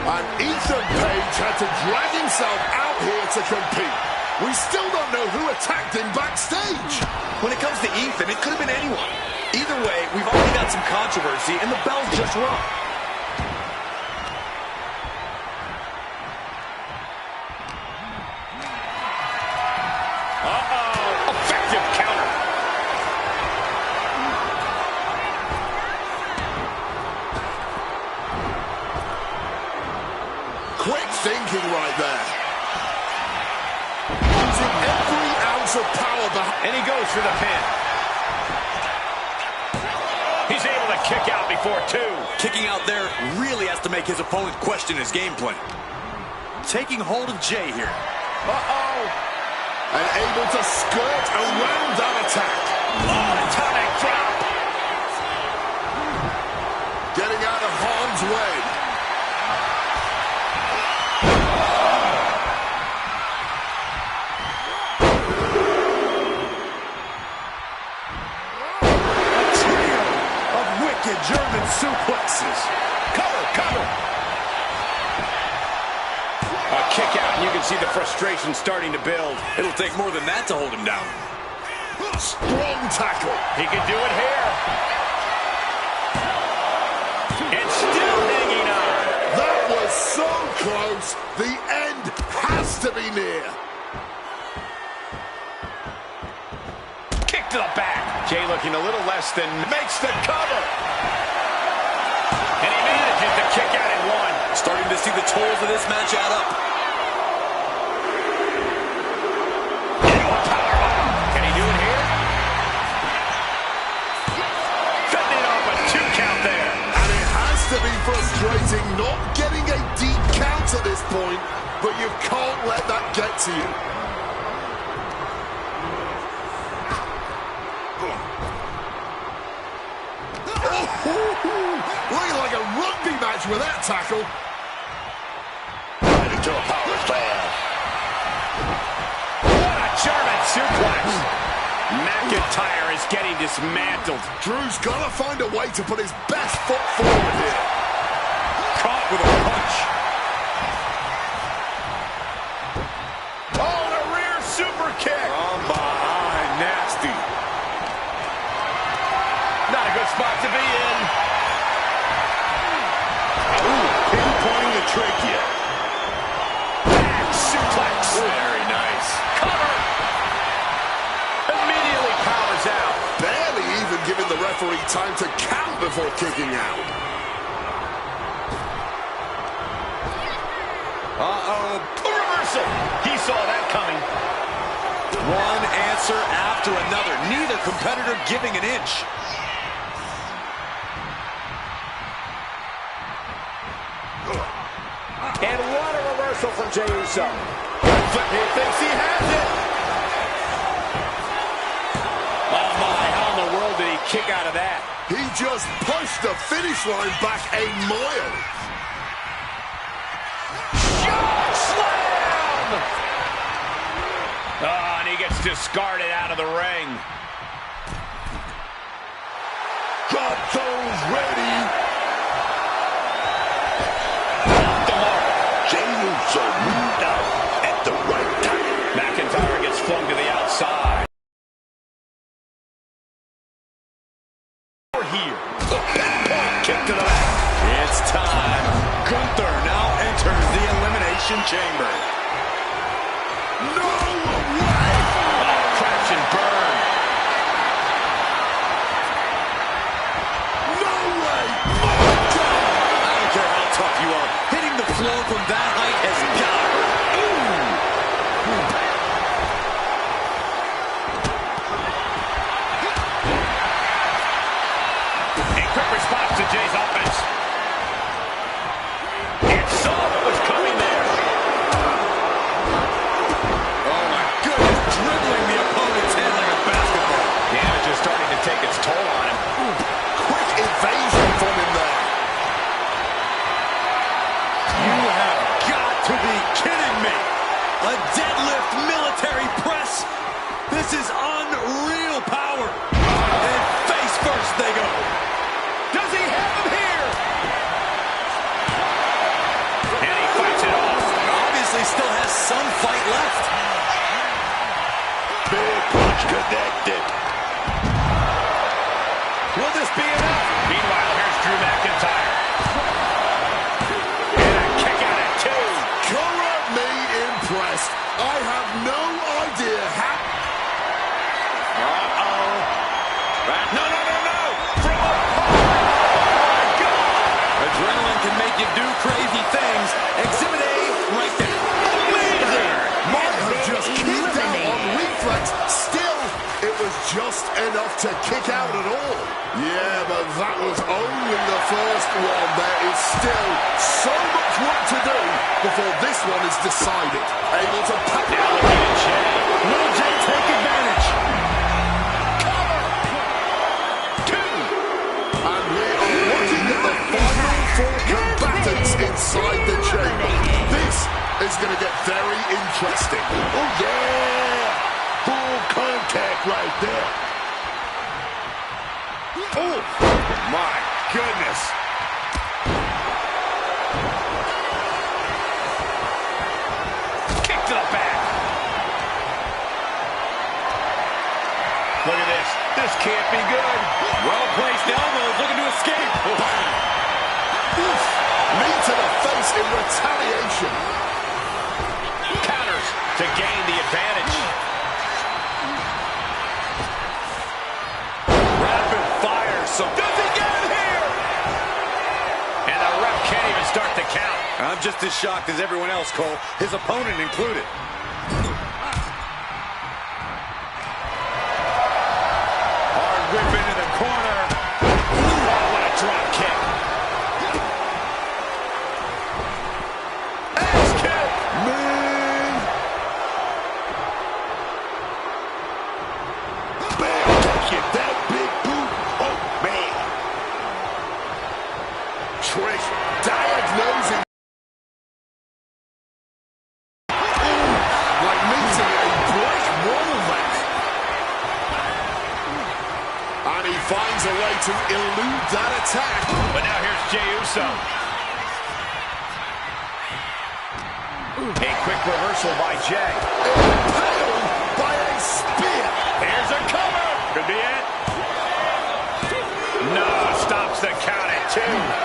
And Ethan Page had to drag himself out here to compete. We still don't know who attacked him backstage.
When it comes to Ethan, it could have been anyone. Either way, we've already got some controversy, and the bell's just rung.
Quick thinking right there. Using every ounce of power behind.
And he goes for the pin. He's able to kick out before two.
Kicking out there really has to make his opponent question his game plan. Taking hold of Jay here.
Uh-oh. And able to skirt around that attack.
Oh, atomic drop.
Getting out of harm's way.
German suplexes. Cover. A kick out, and you can see the frustration starting to build.
It'll take more than that to hold him down.
Strong tackle.
He can do it here. And still hanging on.
That was so close. The end has to be near.
Kick to the back. Jay looking a little less than makes the cover. And he manages to kick out in one.
Starting to see the tolls of this match add up.
Can he do it here? Fending off a 2 count there.
And it has to be frustrating not getting a deep count at this point, but you can't let that get to you. Looking like a rugby match with that tackle.
Right into a power slam.
What a German suplex. McIntyre is getting dismantled.
Drew's got to find a way to put his best foot forward here.
Caught with a punch. Oh, the rear super kick.
From behind, nasty.
Not a good spot to be in.
Pinpointing the trachea.
Back suplex.
Very nice.
Cover. Immediately powers out.
Barely even giving the referee time to count before kicking out.
Uh-oh. A reversal. He saw that coming.
One answer after another. Neither competitor giving an inch.
And what a reversal from Jey Uso. He thinks he has it. Oh my, how in the world did he kick out of that?
He just pushed the finish line back a mile.
Shot slam! Oh, and he gets discarded out of the ring.
Got those ready.
Off the mark.
Jey Uso moved out at the right time.
McIntyre gets flung to the outside. Here. Kick to the back.
It's time. Gunther now enters the Elimination Chamber.
No way!
Oh, crash and burn.
No way!
I don't care how tough you are. Hitting the floor from that height has got to hurt.
Response to Jay's offense. It saw what was coming there.
Oh my goodness, dribbling the opponent's head like a basketball.
Damage is starting to take its toll on him.
Quick evasion from him there.
You have got to be kidding me. A deadlift military press. This is unreal power. And face first they go.
Does he have him here? And he fights it off.
Obviously still has some fight left.
Big punch connected.
Will this be enough? Meanwhile, here's Drew McIntyre. And a kick out at 2.
Color me impressed. I have no idea how.
No, no, no, no! From a
Adrenaline can make you do crazy things. Exhibit A right there.
amazing!
Might have just kicked out on reflex. Still, it was just enough to kick out at all. Yeah, but that was only the first one. There is still so much work to do before this one is decided. Able to pack it out.
Will Jey take advantage?
And we are looking at the final 4 combatants inside the chamber. This is going to get very interesting.
Oh, yeah. Full contact right there.
Oh, my goodness. Kick to the back. Look at this. This can't be good.
Well-placed elbows looking to escape.
Oof. Knee to the face in retaliation.
Counters to gain the advantage. Rapid fire. So does he get it here? And the ref can't even start the count.
I'm just as shocked as everyone else, Cole. His opponent included.
Hard whip into the corner. Oh, what a drop kick. Axe kick.
Man. Bam, touch it. That big boot. Oh, man.
Trick diagnosing. Ooh, like meeting a brick wall there. And he finds a way to elude that attack.
But now here's Jey Uso. A quick reversal by Jey.
Impaled by a spear.
Here's a cover. Could be it. No, stops the count at 2.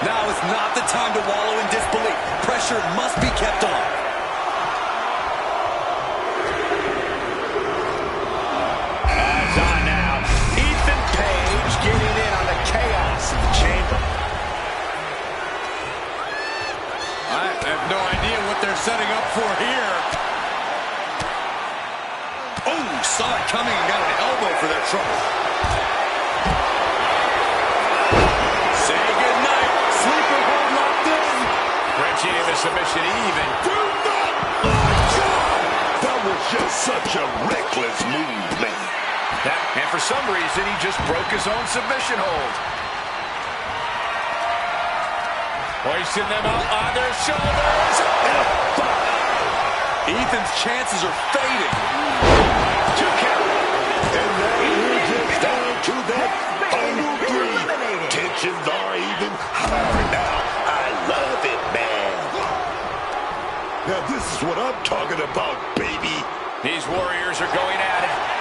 Now is not the time to wallow in disbelief. Pressure must be kept on.
Eyes on now. Ethan Page getting in on the chaos chamber.
I have no idea what they're setting up for here. Oh, saw it coming and got an elbow for their trouble. Say goodnight. Sleeper hold locked in.
Wrenching in the submission even.
Do not. My God. That was just such a reckless move, man.
And for some reason, he just broke his own submission hold. Hoisting them out on their shoulders.
Ethan's chances are fading.
2 count.
And now we're just down to that final 3. Tensions are even higher now. I love it, man. Now this is what I'm talking about, baby.
These warriors are going at it.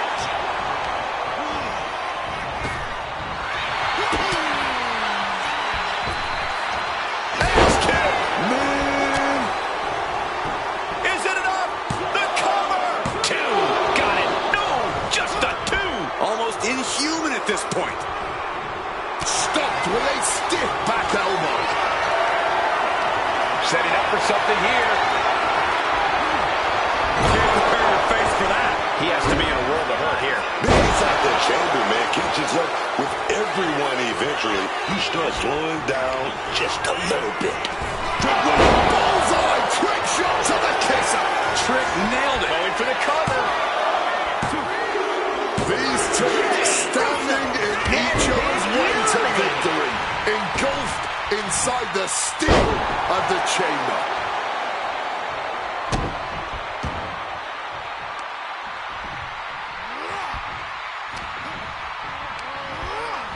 Inhuman at this point.
Stopped with a stiff back elbow.
Setting up for something here.
Can't prepare your face for that.
He has to be in a world of hurt here.
Inside the chamber, man, catches up with everyone eventually. You start slowing down just a little bit.
Bullseye! Trick shot to the kisser.
Trick nailed it.
Going for the cover.
These two standing in each other's way to victory, engulfed inside the steel of the chamber.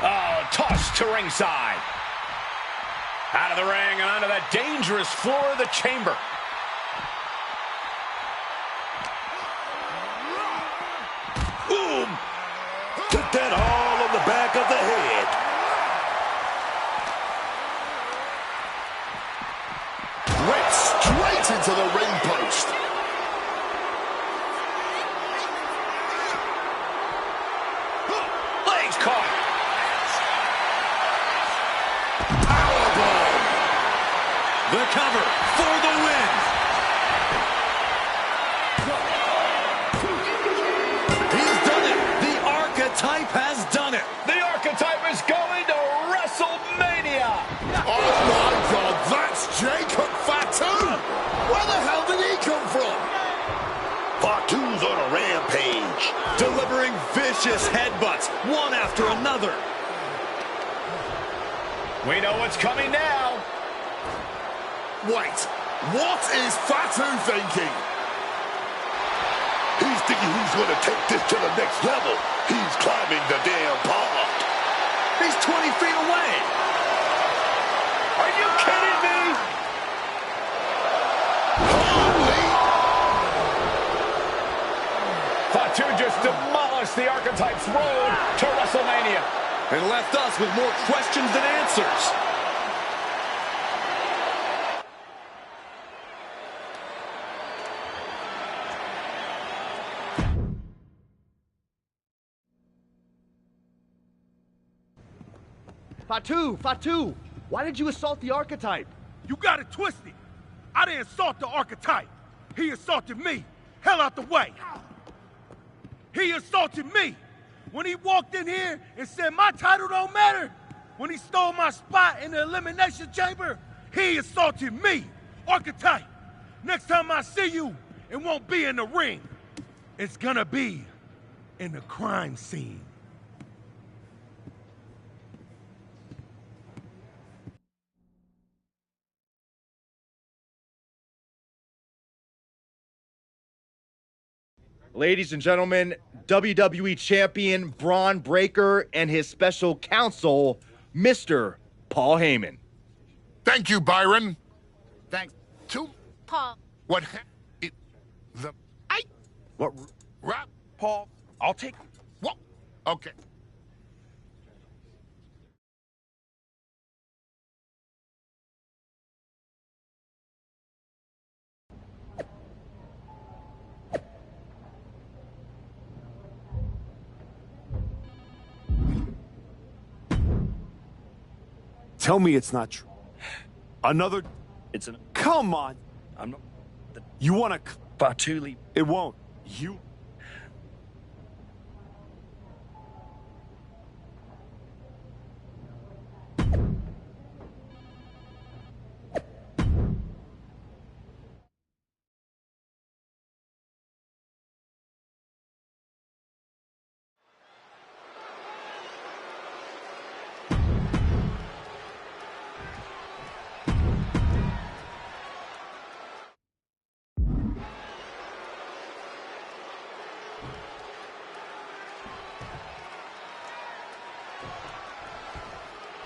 Oh, tossed to ringside. Out of the ring and onto that dangerous floor of the chamber.
Boom! Took that all on the back of the head.
Went straight into the ring post.
Legs caught.
Powerbomb.
The cover for the win. He's done it. The archetype has done it.
The archetype is going to WrestleMania.
Oh my God, that's Jacob Fatu. Where the hell did he come from?
Fatu's on a rampage.
Delivering vicious headbutts, one after another.
We know what's coming now.
Wait, what is Fatu thinking?
He's thinking he's going to take this to the next level. He's climbing the damn pond.
He's 20 feet away.
Are you kidding me?
Holy!
Fatu just demolished the archetype's road to WrestleMania.
And left us with more questions than answers.
Fatu, why did you assault the archetype?
You got it twisted. I didn't assault the archetype. He assaulted me. Hell out the way. He assaulted me. When he walked in here and said my title don't matter. When he stole my spot in the elimination chamber, he assaulted me. Archetype, next time I see you, it won't be in the ring. It's gonna be in the crime scene.
Ladies and gentlemen, WWE Champion Braun Breaker and his special counsel, Mr. Paul Heyman.
Thank you, Byron. Thanks to
Paul.
what
What?
rap?
Paul, I'll take.
What? Okay.
Tell me it's not true. Another...
It's an...
Come on.
I'm not...
You want to...
Fatuli.
It won't. You...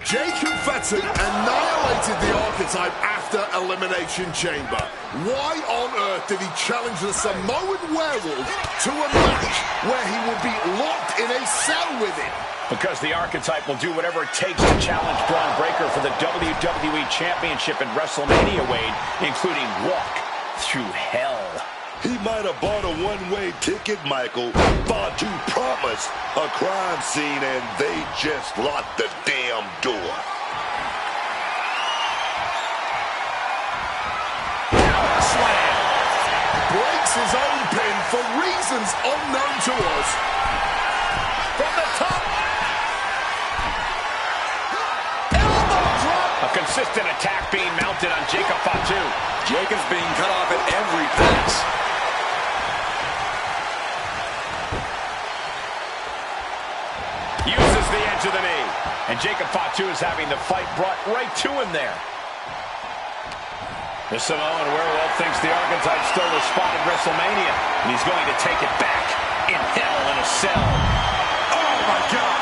Jake and Fetton annihilated the archetype after Elimination Chamber. Why on earth did he challenge the Samoan werewolf to a match where he would be locked in a cell with him?
Because the archetype will do whatever it takes to challenge Braun Breaker for the WWE Championship in WrestleMania, Wade, including walk through hell.
He might have bought a one-way ticket, Michael. Badhate promised a crime scene, and they just locked the damn door.
Slam.
Breaks his own pin for reasons unknown to us. From the top.
Elbow drop. A consistent attack being mounted on Jacob Fatu.
Jacob's being cut off at every pass.
Uses the edge of the knee. And Jacob Fatu is having the fight brought right to him there. The Samoan werewolf thinks the archetype stole a spot at WrestleMania, and he's going to take it back in Hell in a Cell. Oh, my God.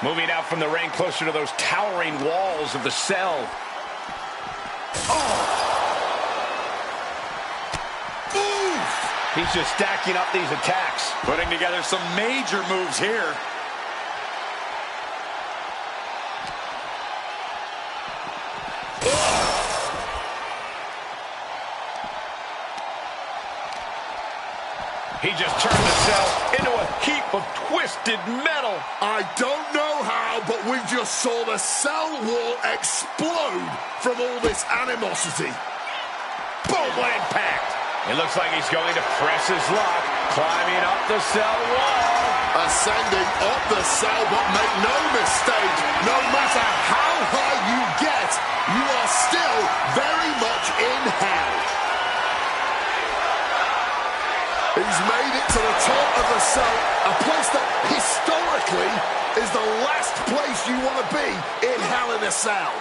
Moving out from the ring closer to those towering walls of the cell. Oh. He's just stacking up these attacks.
Putting together some major moves here.
He just turned the cell into a heap of twisted metal.
I don't know how, but we just saw the cell wall explode from all this animosity.
Boom, what impact. It looks like he's going to press his luck, climbing up the cell wall.
Ascending up the cell, but make no mistake, no matter how high you get, you are still very much in hell. He's made it to the top of the cell, a place that historically is the last place you want to be in Hell in a Cell.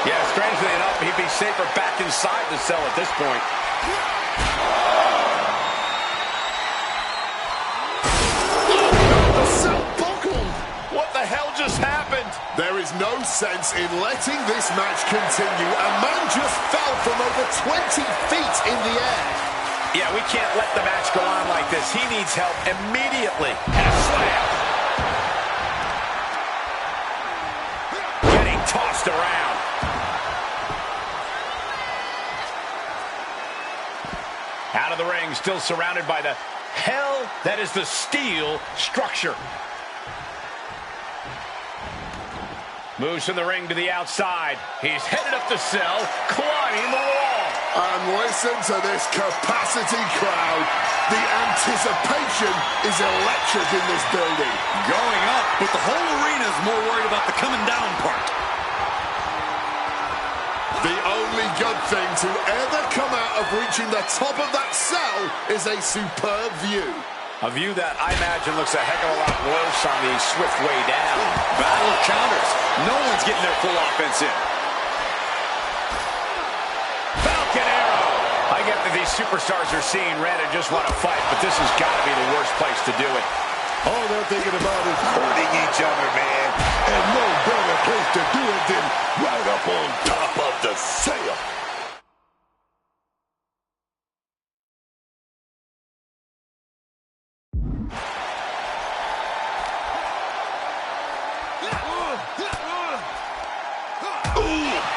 Yeah, strangely enough, he'd be safer back inside the cell at this point.
The cell buckled.
What the hell just happened?
There is no sense in letting this match continue. A man just fell from over 20 feet in the air.
Yeah, we can't let the match go on like this. He needs help immediately. And a slam. Getting tossed around. Out of the ring, still surrounded by the hell that is the steel structure. Moves from the ring to the outside. He's headed up the cell, climbing the wall.
And listen to this capacity crowd. The anticipation is electric in this building.
Going up, but the whole arena is more worried about the coming down part.
The only good thing to ever come out of reaching the top of that cell is a superb view.
A view that I imagine looks a heck of a lot worse on the swift way down.
Battle of counters. No one's getting their full offense in.
Falcon arrow. I get that these superstars are seeing red and just want to fight, but this has got to be the worst place to do it.
All they're thinking about is hurting each other, man. And no better place to do it than right up on top of the cell.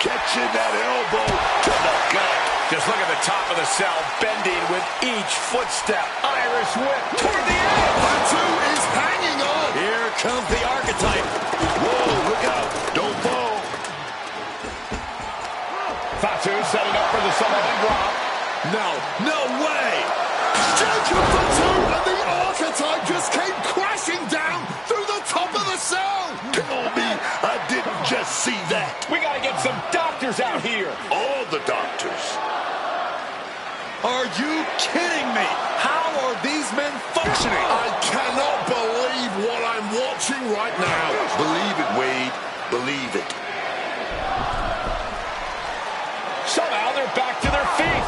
Catching that elbow to the gut.
Just look at the top of the cell, bending with each footstep. Irish whip toward the edge.
Fatu is hanging on.
Here comes the archetype.
Whoa, look out. Don't fall.
Fatu setting up for the Samoan drop.
No way.
Jacob Fatu and the archetype just came crashing down through the top of the cell.
Tell me I didn't just see that.
We got to get some doctors out here.
All the doctors.
Are you kidding me? How are these men functioning?
I cannot believe what I'm watching right now.
Believe it, Wade. Believe it.
Somehow they're back to their feet.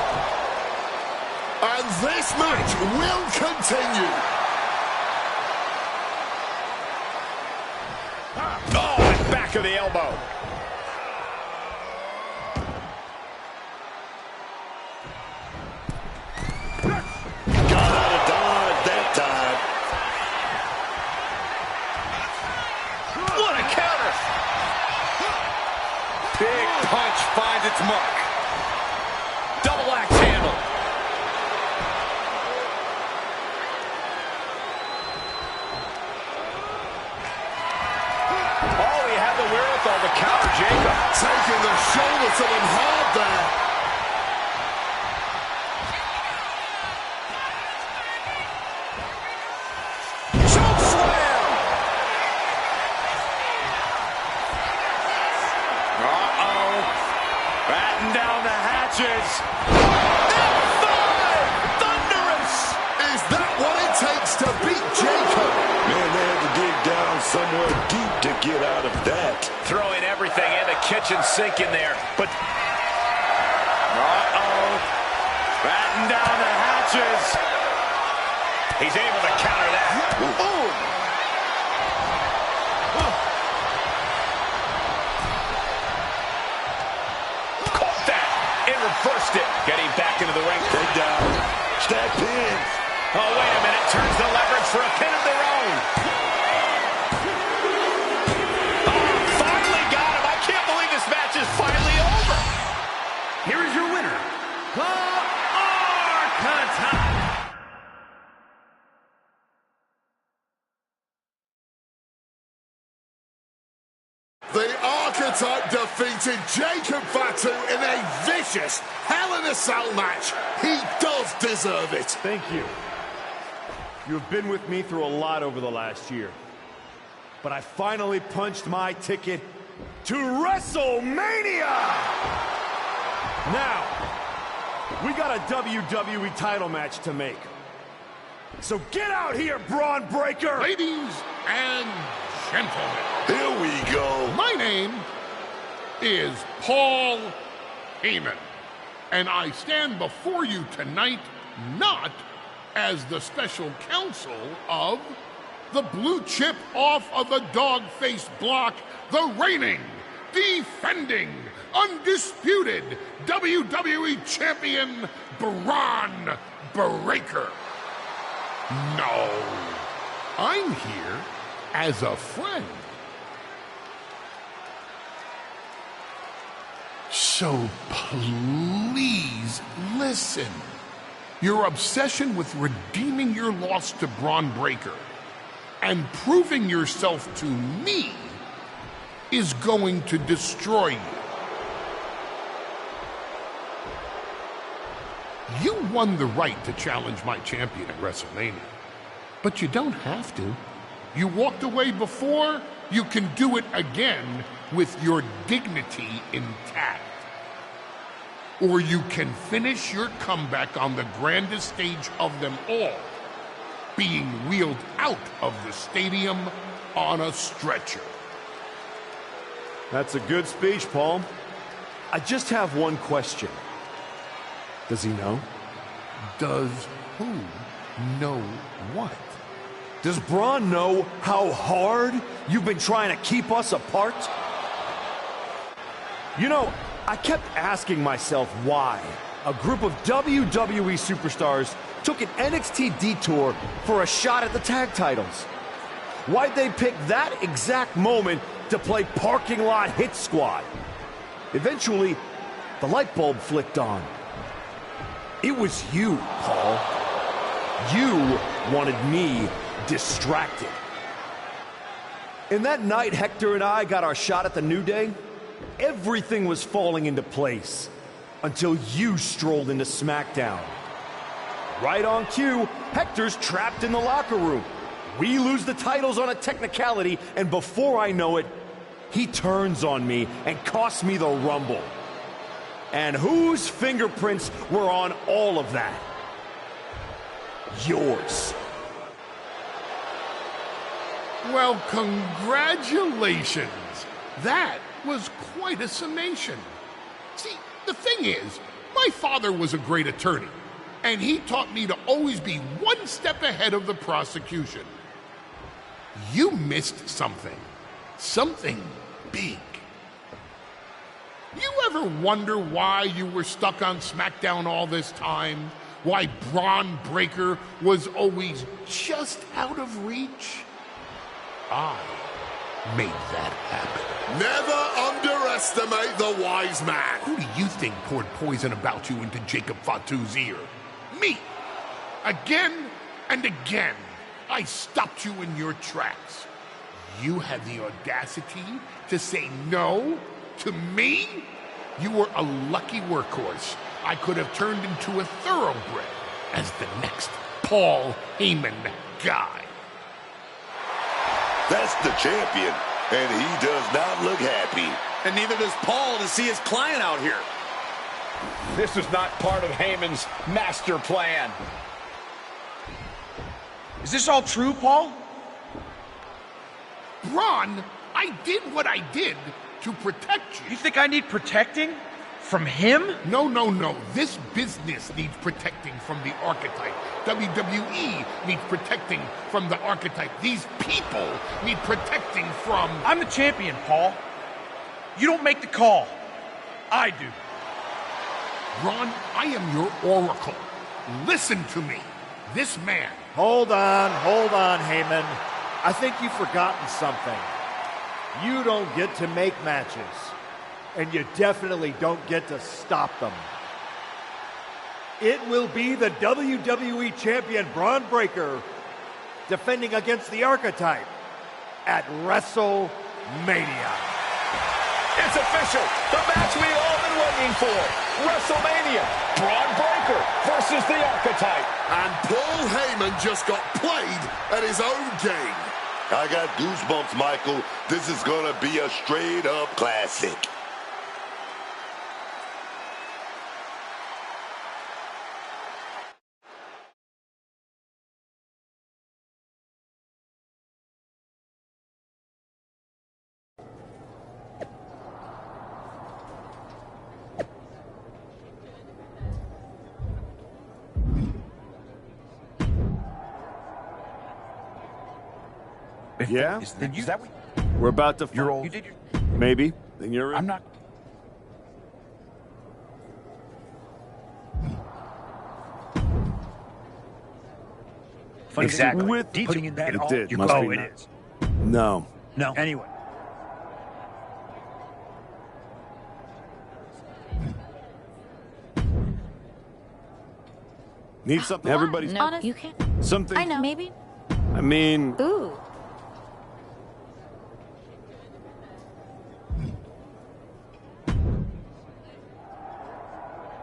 And this match will continue.
kick of the elbow.
Got out of dodge that time.
What a counter!
Big punch finds its mark. Double axe handle.
Oh, he had the wherewithal to counter Jacob.
Taking the shoulder to them hard there.
Choke slam!
Uh-oh. Batten down the hatches.
F5! Thunderous!
Is that what it takes to beat Jacob?
Man, they had to dig down somewhere deep to get out of that.
Throwing everything in the kitchen sink in there, but
Uh-oh. Batten down the hatches.
he's able to counter that.
Ooh.
Caught that and reversed it. Getting back into the ring.
Take down. Stack pins.
Oh, wait a minute. Turns the leverage for a pin of their own. Oh, finally got him. I can't believe this match is finally over.
Here is your winner, the Archetype.
The Archetype defeated Jacob Fatu in a vicious Hell in a Cell match. He does deserve it.
Thank you. You have been with me through a lot over the last year. But I finally punched my ticket to WrestleMania! Now, we got a WWE title match to make. So get out here, Braun Breaker!
Ladies and gentlemen,
Here we go.
my name is Paul Heyman, and I stand before you tonight not as the special counsel of the blue chip off of the dog-faced block, the reigning, defending, undisputed WWE Champion Braun Breaker. No, I'm here as a friend. So please listen. Your obsession with redeeming your loss to Braun Breaker and proving yourself to me is going to destroy you. You won the right to challenge my champion at WrestleMania, but you don't have to. You walked away before, you can do it again with your dignity intact. Or you can finish your comeback on the grandest stage of them all, being wheeled out of the stadium on a stretcher.
That's a good speech, Paul. I just have one question. Does he know?
Does who know what?
Does Braun know how hard you've been trying to keep us apart? You know, I kept asking myself why a group of WWE superstars took an NXT detour for a shot at the tag titles. Why'd they pick that exact moment to play parking lot hit squad? Eventually, the light bulb flicked on. It was you, Paul. You wanted me distracted. And that night Hector and I got our shot at the New Day, everything was falling into place until you strolled into SmackDown. Right on cue, Hector's trapped in the locker room. We lose the titles on a technicality, and before I know it, he turns on me and costs me the Rumble. And whose fingerprints were on all of that? Yours.
Well, congratulations. That was quite a summation. See, the thing is, my father was a great attorney, and he taught me to always be one step ahead of the prosecution. You missed something. Something big. You ever wonder why you were stuck on SmackDown all this time? Why Braun Breaker was always just out of reach? I made that happen.
Never underestimate the wise man.
Who do you think poured poison about you into Jacob Fatu's ear? Me. Again and again, I stopped you in your tracks. You had the audacity to say no to me? You were a lucky workhorse I could have turned into a thoroughbred as the next Paul Heyman guy.
That's the champion, and he does not look happy.
And neither does Paul to see his client out here.
This was not part of Heyman's master plan.
Is this all true, Paul?
Braun, I did what I did to protect you.
You think I need protecting? From him?
No, no, no. This business needs protecting from the archetype. WWE needs protecting from the archetype. These people need protecting from...
I'm the champion, Paul. You don't make the call. I do.
Braun, I am your oracle. Listen to me. This man...
Hold on, Heyman. I think you've forgotten something. You don't get to make matches. And you definitely don't get to stop them. It will be the WWE Champion Braun Breaker defending against the Archetype at WrestleMania.
It's official. The match we've all been waiting for. WrestleMania. Braun Breaker versus the Archetype.
And Paul Heyman just got played at his own game.
I got goosebumps, Michael. This is gonna be a straight-up classic.
Yeah?
Is that what
We're about to...
you're all... You did your...
Maybe. Then you're in.
I'm not...
Exactly. With
putting in that...
It did.
You
Must
oh,
be
it
not.
is.
No.
No. Anyway.
Need something? Everybody's...
No, you can't.
Something...
I know. Maybe.
I mean...
Ooh.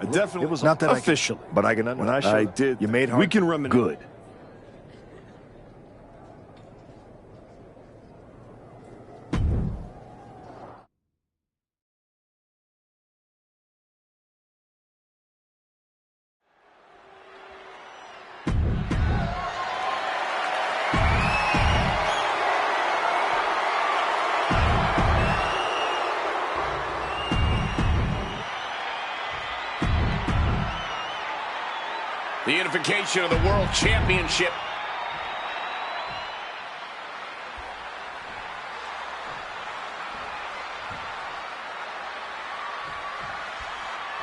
I definitely...
It was not that
officially.
but I can when I showed
I did.
You made hard.
We can reminisce.
Good.
The unification of the World Championship.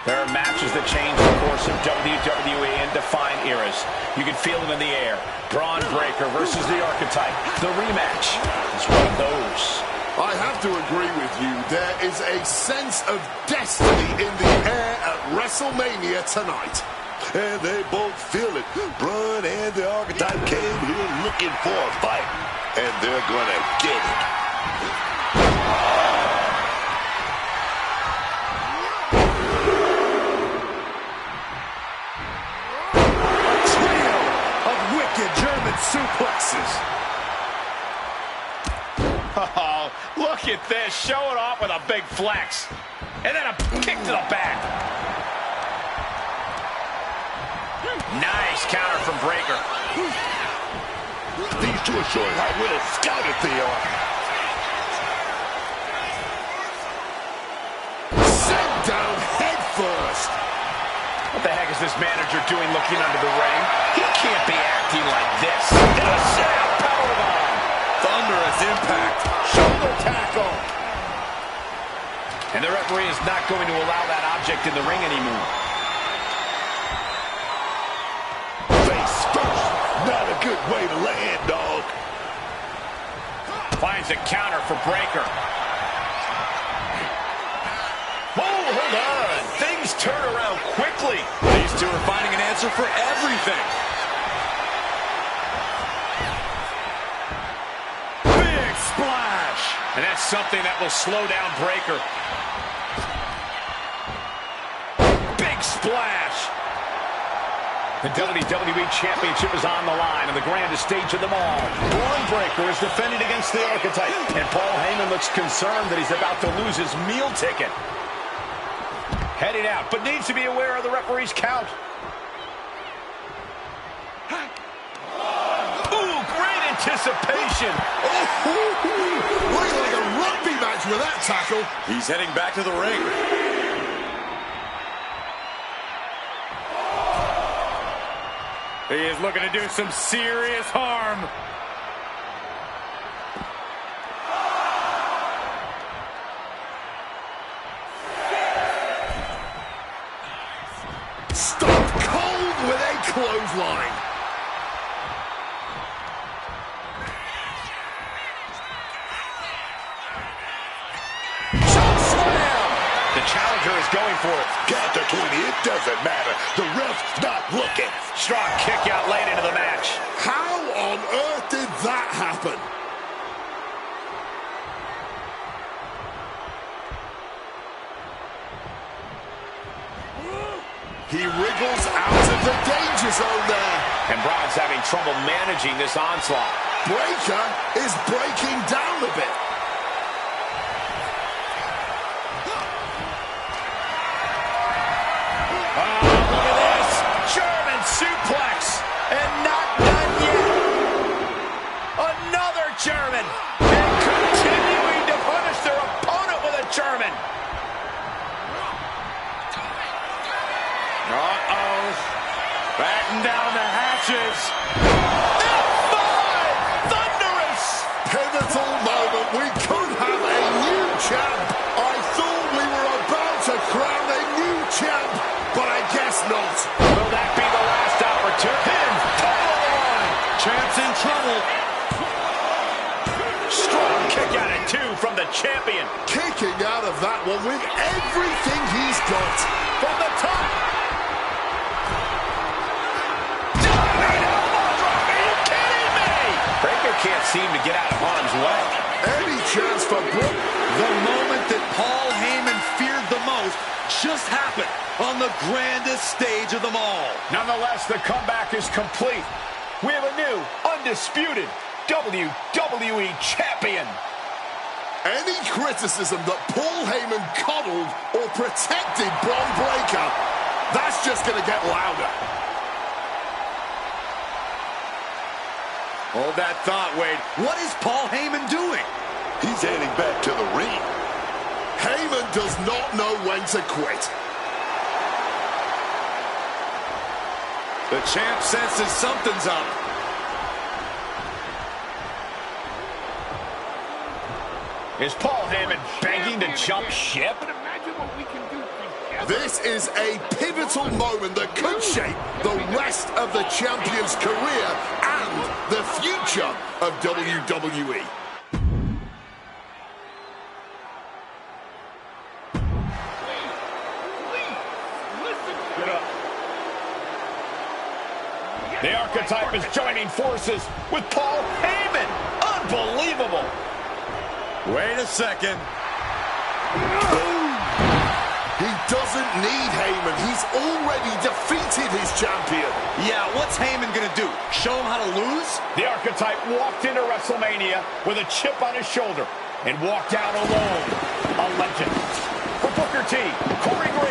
There are matches that change the course of WWE and define eras. You can feel them in the air. Braun Breaker versus the Archetype. The rematch is one of those.
I have to agree with you. There is a sense of destiny in the air at WrestleMania tonight.
And they both feel it. Braun and the Archetype came here looking for a fight. And they're gonna get it.
A trio of wicked German suplexes. Oh, look at this. Show it off with a big flex. And then a kick to the back. Nice counter from Breaker.
These two are showing how well scouted they are.
Sent down head first.
What the heck is this manager doing looking under the ring? He can't be acting like this. And a snap powerbomb.
Thunderous impact.
Shoulder tackle. referee is not going to allow that object in the ring anymore.
Face first. Not a good way to land, dog.
Finds a counter for Breakker. Oh, hold on. Things turn around quickly.
These two are finding an answer for everything.
Big splash. And that's something that will slow down Breakker. Big splash. The WWE Championship is on the line on the grandest stage of them all. Braun Breakker is defending against the Archetype. And Paul Heyman looks concerned that he's about to lose his meal ticket. Heading out, but needs to be aware of the referee's count. Ooh, great anticipation.
Looks like a rugby match with that tackle.
He's heading back to the ring.
He is looking to do some serious harm.
Stop cold with a clothesline.
Choke slam. The challenger is going for it.
Count to 20. It doesn't matter. The ref's not looking.
Strong kick out late into the match.
How on earth did that happen? He wriggles out of the danger zone there.
And Braun's having trouble managing this onslaught.
Breakker is breaking down a bit.
Oh, look at this. German suplex. And not done yet. Another German. And continuing to punish their opponent with a German. Uh-oh. Batten down the hatches. F5! Thunderous!
Pivotal moment. We could have a new champ. I thought we were about to crown a new champ, but I guess not.
Will that be the last opportunity? Pin! Title on! Champ's in trouble. Strong kick out at 2 from the champion.
Kicking out of that one with everything he's got.
From the top. Breakker can't seem to get out of harm's way.
Any chance for Brooke?
The moment that Paul Heyman feared the most just happened on the grandest stage of them all.
Nonetheless, the comeback is complete. We have a new, undisputed WWE Champion.
Any criticism that Paul Heyman coddled or protected Braun Breakker, that's just going to get louder.
Hold that thought, Wade. What is Paul Heyman doing?
He's heading back to the ring.
Heyman does not know when to quit.
The champ senses something's up.
Is Paul Heyman begging to jump ship?
This is a pivotal moment that could shape the rest of the champion's career and the future of WWE.
The Archetype is joining forces with Paul Heyman. Unbelievable.
Wait a second.
He doesn't need Heyman. He's already defeated his champion.
Yeah, what's Heyman gonna do? Show him how to lose?
The Archetype walked into WrestleMania with a chip on his shoulder and walked out alone. A legend. For Booker T, Corey Graves.